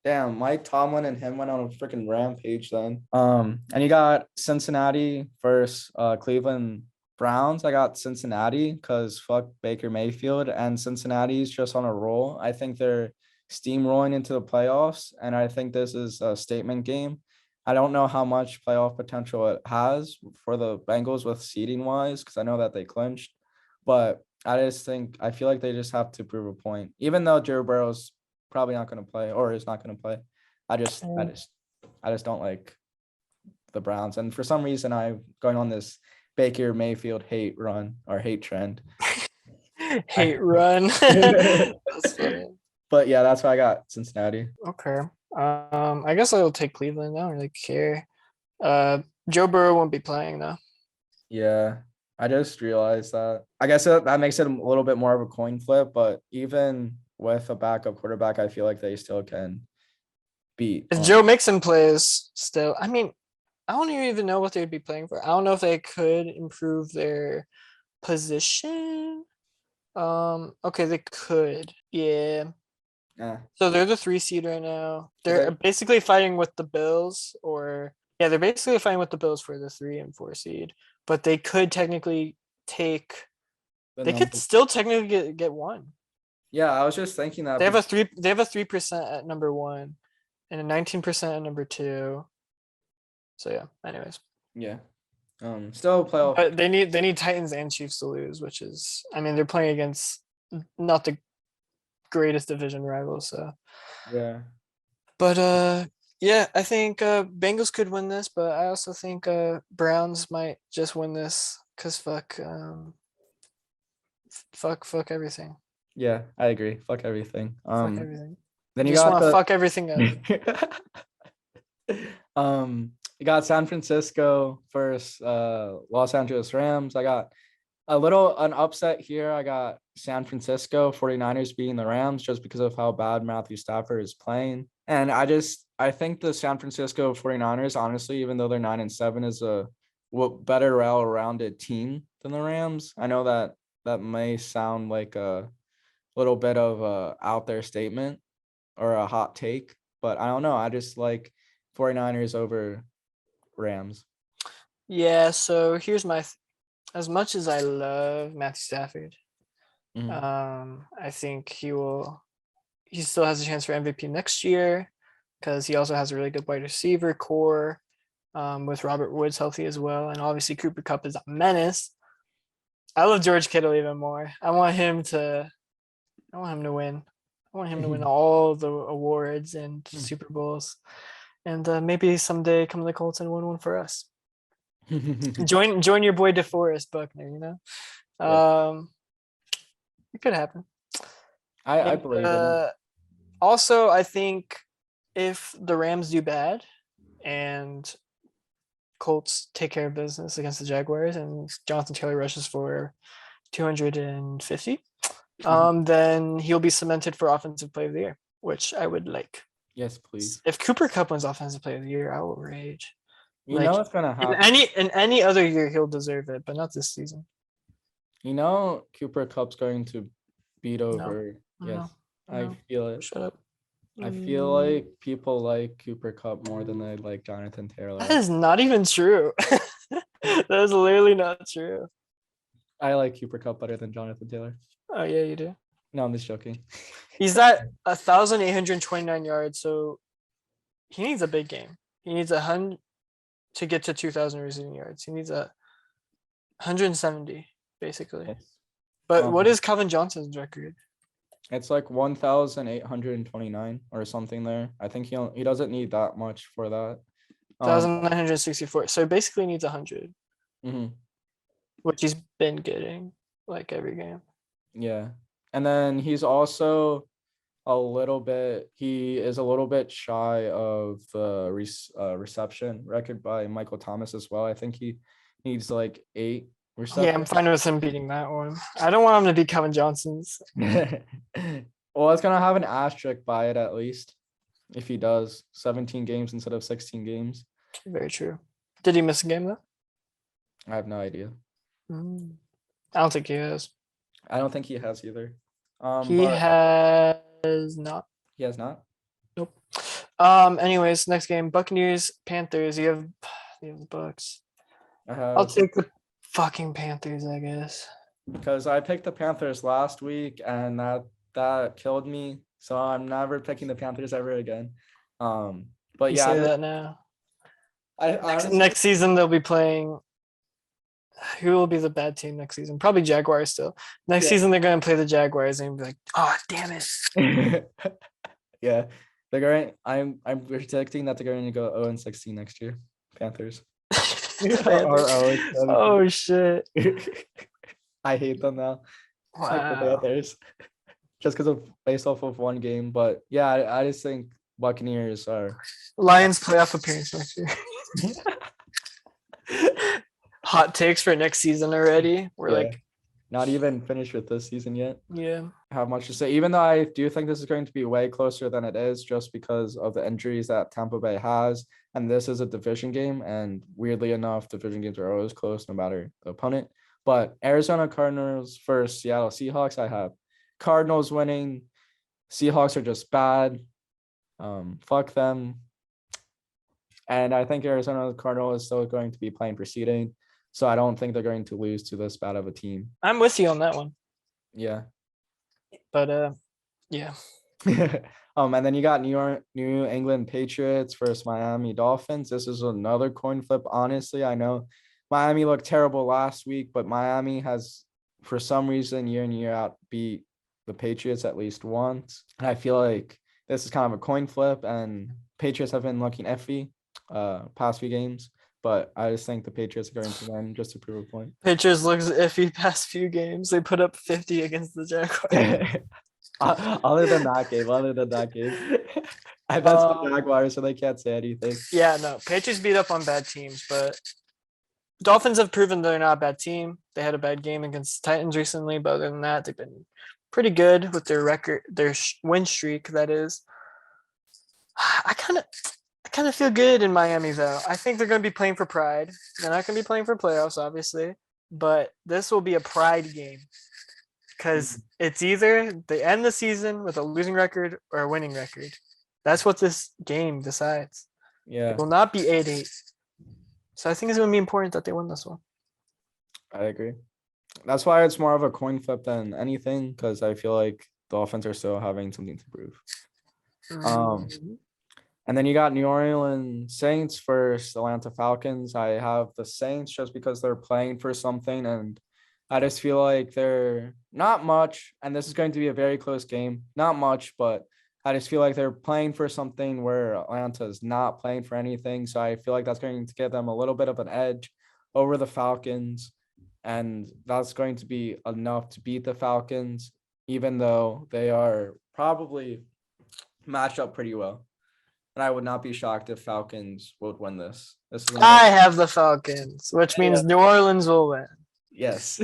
Damn, Mike Tomlin and him went on a freaking rampage then. And you got Cincinnati versus Cleveland Browns. I got Cincinnati because fuck Baker Mayfield, and Cincinnati's just on a roll. I think they're steamrolling into the playoffs, and I think this is a statement game. I don't know how much playoff potential it has for the Bengals with seeding wise, because I know that they clinched, but I feel like they just have to prove a point, even though Joe Burrow's probably not going to play or is not going to play. I just don't like the Browns, and for some reason I'm going on this Baker Mayfield hate run or hate trend. Hate run. That's funny. But yeah, that's why I got Cincinnati. Okay. I guess I'll take Cleveland. I don't really care. Joe Burrow won't be playing though. Yeah, I just realized that. I guess that makes it a little bit more of a coin flip, but even with a backup quarterback, I feel like they still can beat. If Joe Mixon plays still, I mean, I don't even know what they'd be playing for. I don't know if they could improve their position. Okay, they could. Yeah. Yeah. So they're the 3 seed right now. They're basically fighting with the Bills, they're basically fighting with the Bills for the 3 and 4 seed. But they could technically take. They could still technically get 1. Yeah, I was just thinking that They have a 3% at number 1, and a 19% at number 2. So yeah. Anyways. Yeah. Still playoff. But they need Titans and Chiefs to lose, which is, I mean, they're playing against not the greatest division rivals. So Yeah. but yeah, I think Bengals could win this, but I also think Browns might just win this because fuck everything. Yeah, I agree. Fuck everything. Fuck everything. Then you just got want to fuck everything up. You got San Francisco versus Los Angeles Rams. I got an upset here. I got San Francisco 49ers beating the Rams just because of how bad Matthew Stafford is playing. And I think the San Francisco 49ers, honestly, even though they're 9-7, is a better well-rounded team than the Rams. I know that may sound like a little bit of a out there statement or a hot take, but I don't know. I just like 49ers over Rams. Yeah, so here's my as much as I love Matthew Stafford, I think he still has a chance for MVP next year because he also has a really good wide receiver core with Robert Woods healthy as well. And obviously Cooper Kupp is a menace. I love George Kittle even more. I want him to win. I want him to win all the awards and Super Bowls. And maybe someday come to the Colts and win one for us. Join your boy DeForest Buckner, you know? It could happen. I believe in it. Also, I think if the Rams do bad and Colts take care of business against the Jaguars and Jonathan Taylor rushes for 250, then he'll be cemented for Offensive Player of the Year, which I would like. Yes, please. If Cooper Kupp wins Offensive Player of the Year, I will rage. You know it's gonna happen. In any other year, he'll deserve it, but not this season. You know Cooper Kupp's going to beat over. Yes, I feel it. Shut up. I feel like people like Cooper Kupp more than they like Jonathan Taylor. That is not even true. That is literally not true. I like Cooper Kupp better than Jonathan Taylor. Oh yeah, you do. No, I'm just joking. He's at 1,829 yards, so he needs a big game. He needs 100 to get to 2,000 receiving yards. He needs 170 basically. Yes. But what is Calvin Johnson's record? It's like 1,829 or something there. I think he doesn't need that much for that. 1,964. So basically needs 100, Mm-hmm. which he's been getting like every game. Yeah. And then he's also he is a little bit shy of the reception record by Michael Thomas as well. I think he needs like 8 We're stuck. Yeah, I'm fine with him beating that one. I don't want him to beat Kevin Johnson's. Well, it's gonna have an asterisk by it at least. If he does 17 games instead of 16 games. Very true. Did he miss a game though? I have no idea. I don't think he has. I don't think he has either. He But has not. he has not. Nope. Anyways, next game, Buccaneers, Panthers. You have the Bucks. I'll take the fucking Panthers, I guess. Because I picked the Panthers last week and that killed me. So I'm never picking the Panthers ever again. But You yeah, say that now. I Next season they'll be playing. Who will be the bad team next season? Probably Jaguars still. Next season they're gonna play the Jaguars and be like, oh damn it. Yeah, they're going. I'm predicting that they're going to go 0-16 next year. Panthers. Oh shit. I hate them now. Like the Wow. Panthers. Just because of based off of one game, but yeah, I just think Buccaneers are Lions playoff appearance next year. Hot takes for next season already. We're Yeah. like, not even finished with this season yet. yeah. Have much to say, even though I do think this is going to be way closer than it is, just because of the injuries that Tampa Bay has, and this is a division game, and weirdly enough, division games are always close no matter the opponent. But Arizona Cardinals versus Seattle Seahawks, I have Cardinals winning. Seahawks are just bad. Fuck them. And I think Arizona Cardinals is still going to be playing for seeding, so I don't think they're going to lose to this bad of a team. I'm with you on that one. Yeah. But yeah. And then you got New England Patriots versus Miami Dolphins. This is another coin flip. Honestly, I know Miami looked terrible last week, but Miami has, for some reason, year in year out, beat the Patriots at least once. And I feel like this is kind of a coin flip, and Patriots have been looking iffy past few games. But I just think the Patriots are going to win just to prove a point. Patriots looks iffy past few games. They put up 50 against the Jaguars. Other than that game, I bet the Jaguars, so they can't say anything. Yeah, no. Patriots beat up on bad teams, but Dolphins have proven they're not a bad team. They had a bad game against the Titans recently, but other than that, they've been pretty good with their record, their win streak, that is. I kind of feel good in Miami, though. I think they're going to be playing for pride. They're not going to be playing for playoffs, obviously, but this will be a pride game because it's either they end the season with a losing record or a winning record. That's what this game decides. Yeah, It will not be 8-8. So I think it's going to be important that they win this one. I agree. That's why it's more of a coin flip than anything, because I feel like the Dolphins are still having something to prove. And then you got New Orleans Saints versus Atlanta Falcons. I have the Saints just because they're playing for something, and I just feel like they're not much, and this is going to be a very close game. Not much, but I just feel like they're playing for something where Atlanta is not playing for anything. So I feel like that's going to give them a little bit of an edge over the Falcons, and that's going to be enough to beat the Falcons, even though they are probably matched up pretty well. And I would not be shocked if Falcons would win this. I have the Falcons, which means New Orleans will win. Yes.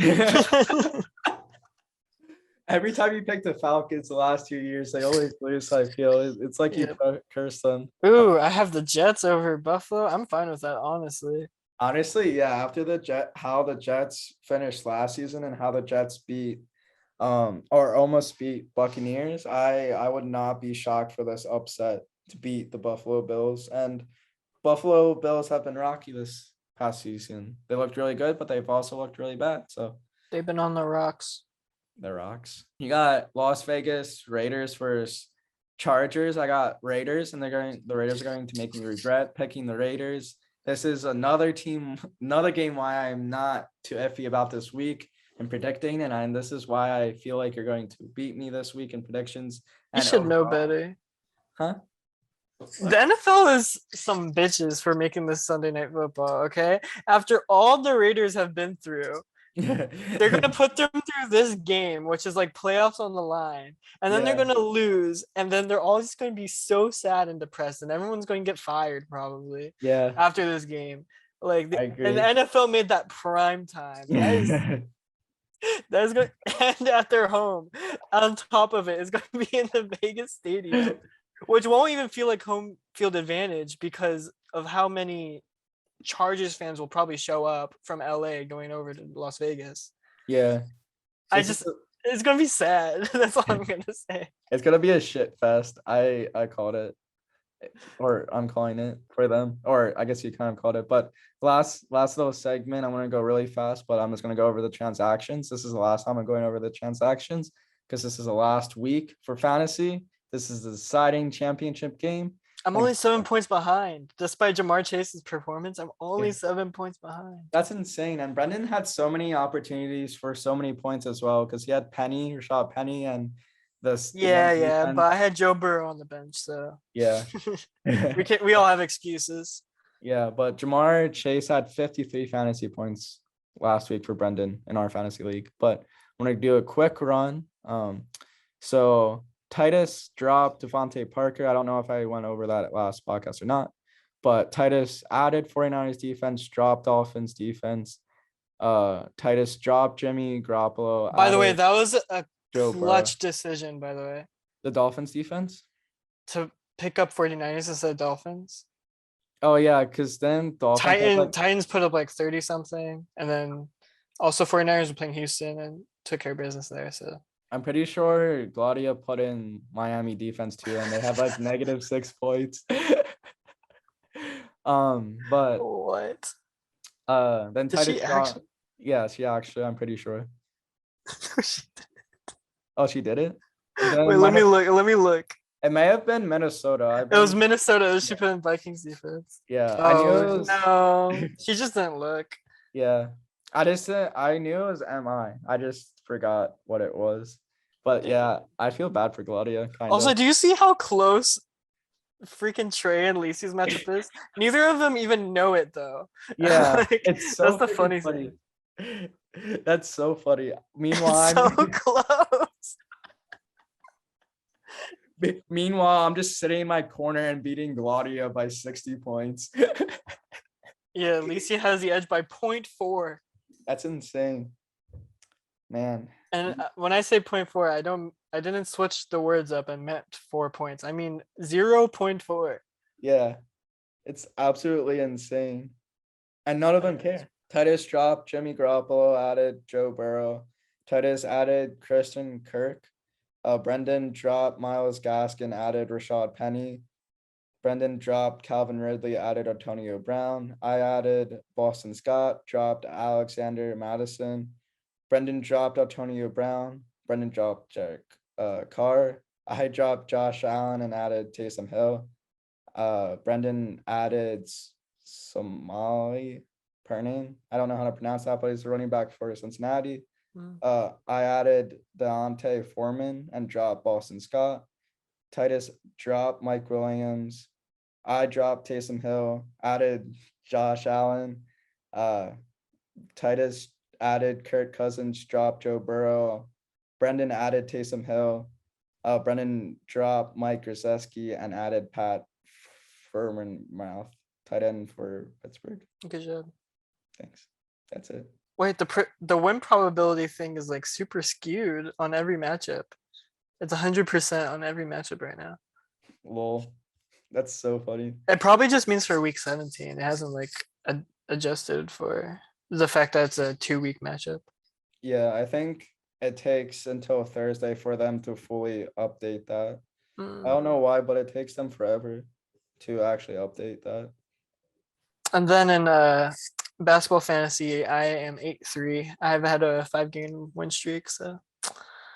Every time you pick the Falcons the last 2 years, they always lose. I feel it's like you curse them. Ooh, I have the Jets over Buffalo. I'm fine with that, honestly. Honestly, yeah. After how the Jets finished last season and how the Jets beat, or almost beat Buccaneers, I would not be shocked for this upset to beat the Buffalo Bills. And Buffalo Bills have been rocky this past season. They looked really good, but they've also looked really bad. So they've been on the rocks. The rocks. You got Las Vegas Raiders versus Chargers. I got Raiders, and the Raiders are going to make me regret picking the Raiders. This is another game why I'm not too iffy about this week in predicting, and this is why I feel like you're going to beat me this week in predictions. You should know better. Huh? The NFL is some bitches for making this Sunday Night Football, okay? After all the Raiders have been through, they're going to put them through this game, which is like playoffs on the line, and then they're going to lose, and then they're all just going to be so sad and depressed, and everyone's going to get fired probably after this game. Like I and the agree. NFL made that prime time. That is going and at their home. On top of it, it's going to be in the Vegas stadium, which won't even feel like home field advantage because of how many Chargers fans will probably show up from LA going over to Las Vegas. Yeah. I This just is it's gonna be sad. That's all I'm gonna say. it's gonna be a shit fest. I called it, or I'm calling it for them, or I guess you kind of called it. But last little segment, I'm gonna go really fast, but I'm just gonna go over the transactions. This is the last time I'm going over the transactions because this is the last week for fantasy. This is the deciding championship game. I'm only 7 points behind. Despite Jamar Chase's performance, I'm only 7 points behind. That's insane. And Brendan had so many opportunities for so many points as well because he had Rashad Penny, and the Yeah, but I had Joe Burrow on the bench, so yeah. we all have excuses. Yeah, but Jamar Chase had 53 fantasy points last week for Brendan in our fantasy league. But I'm gonna do a quick run. So Titus dropped Devontae Parker. I don't know if I went over that last podcast or not, but Titus added 49ers defense, dropped Dolphins defense. Titus dropped Jimmy Garoppolo. By the way, added that was a Joe Burrow. clutch decision, by the way, The Dolphins defense. to pick up 49ers instead of Dolphins. Oh yeah, because then Dolphins had, like, Titans put up like 30 something, and then also 49ers were playing Houston and took care of business there. So I'm pretty sure Claudia put in Miami defense too, and they had like -6 points. But what? then Did she Titus dropped. actually? Yeah, she actually, I'm pretty sure. She Oh, she did it? did. Then Wait, let me look. Let me look. It may have been Minnesota. It was Minnesota. She put in Vikings defense. Yeah, I knew it Oh was. no, she just didn't look. Yeah, I knew it was MI. I just forgot what it was. But yeah, I feel bad for Claudia. Kind Also, of. do you see how close freaking Trey and Lacey's matchup is? Neither of them even know it though. Yeah, Like, it's so that's the freaking funny thing. That's so funny. Meanwhile, It's so close. Meanwhile, I'm just sitting in my corner and beating Claudia by 60 points. Yeah, Lacey has the edge by 0.4. That's insane, man. And when I say 0.4, I didn't switch the words up and meant 4 points. I mean 0.4. Yeah, it's absolutely insane, and none of them care. Titus dropped Jimmy Garoppolo, added Joe Burrow. Titus added Christian Kirk. Brendan dropped Miles Gaskin, added Rashad Penny. Brendan dropped Calvin Ridley, added Antonio Brown. I added Boston Scott, dropped Alexander Madison. Brendan dropped Antonio Brown. Brendan dropped Derek Carr. I dropped Josh Allen and added Taysom Hill. Brendan added Somali Pernin. I don't know how to pronounce that, but he's a running back for Cincinnati. I added Deontay Foreman and dropped Boston Scott. Titus dropped Mike Williams. I dropped Taysom Hill, added Josh Allen. Titus added Kirk Cousins, dropped Joe Burrow. Brendan added Taysom Hill. Brendan dropped Mike Grzeski and added Pat Furmanmouth, tight end for Pittsburgh. Good job. Thanks. That's it. Wait, the win probability thing is like super skewed on every matchup. It's 100% on every matchup right now. Lol. That's so funny. It probably just means for week 17. It hasn't like adjusted for the fact that it's a 2-week matchup. Yeah, I think it takes until Thursday for them to fully update that. I don't know why, but it takes them forever to actually update that. And then in basketball fantasy, I am 8-3. I've had a 5-game win streak, so.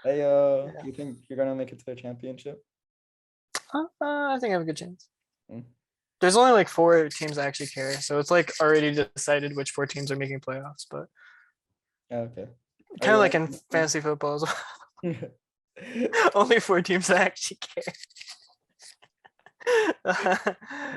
Hey, Yeah. you think you're gonna make it to the championship? I think I have a good chance. Mm. There's only like 4 teams I actually care, so it's like already decided which 4 teams are making playoffs, but Okay. kind of like in fantasy football as well. Only 4 teams I actually care.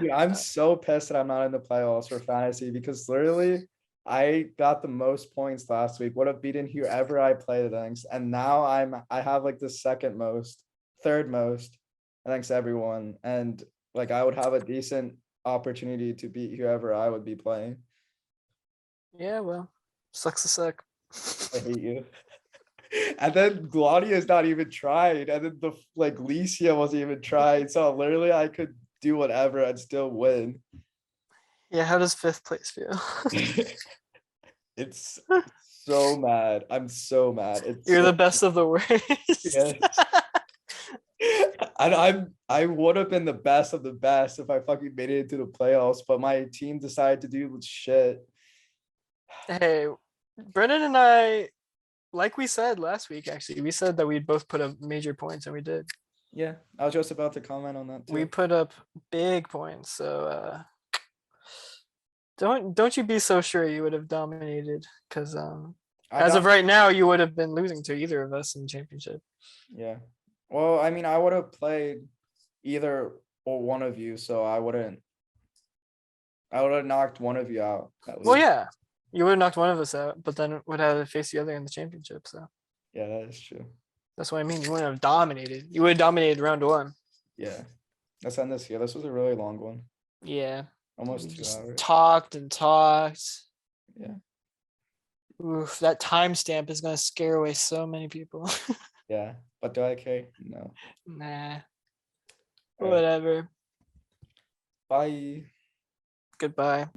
Dude, I'm so pissed that I'm not in the playoffs for fantasy because literally I got the most points last week. Would have beaten whoever I played against, and now I have like the second most, third most, thanks everyone, and like I would have a decent opportunity to beat whoever I would be playing. Yeah, well, sucks to suck. I hate you. And then Gladia's not even tried. And then the like Licia wasn't even tried. So literally I could do whatever and still win. Yeah, how does 5th place feel? It's so mad. I'm so mad. It's You're so, the best of the worst. yes. And I would have been the best of the best if I fucking made it into the playoffs, but my team decided to do shit. Hey, Brennan and I, like we said last week, actually, we said that we'd both put up major points, and we did. Yeah, I was just about to comment on that too. We put up big points, so don't you be so sure you would have dominated, because as of right now, you would have been losing to either of us in the championship. Yeah. Well, I mean, I would have played either or one of you, so I would have knocked one of you out. At Well, least. yeah, you would have knocked one of us out, but then would have to face the other in the championship. So Yeah, that is true. that's what I mean. You wouldn't have dominated. You would have dominated round 1. Yeah. Let's end this here. This was a really long one. Yeah. Almost We 2 just hours. talked and talked. Yeah. Oof, that timestamp is gonna scare away so many people. Yeah. But do I care? No. Nah. All right. Whatever. Bye. Goodbye.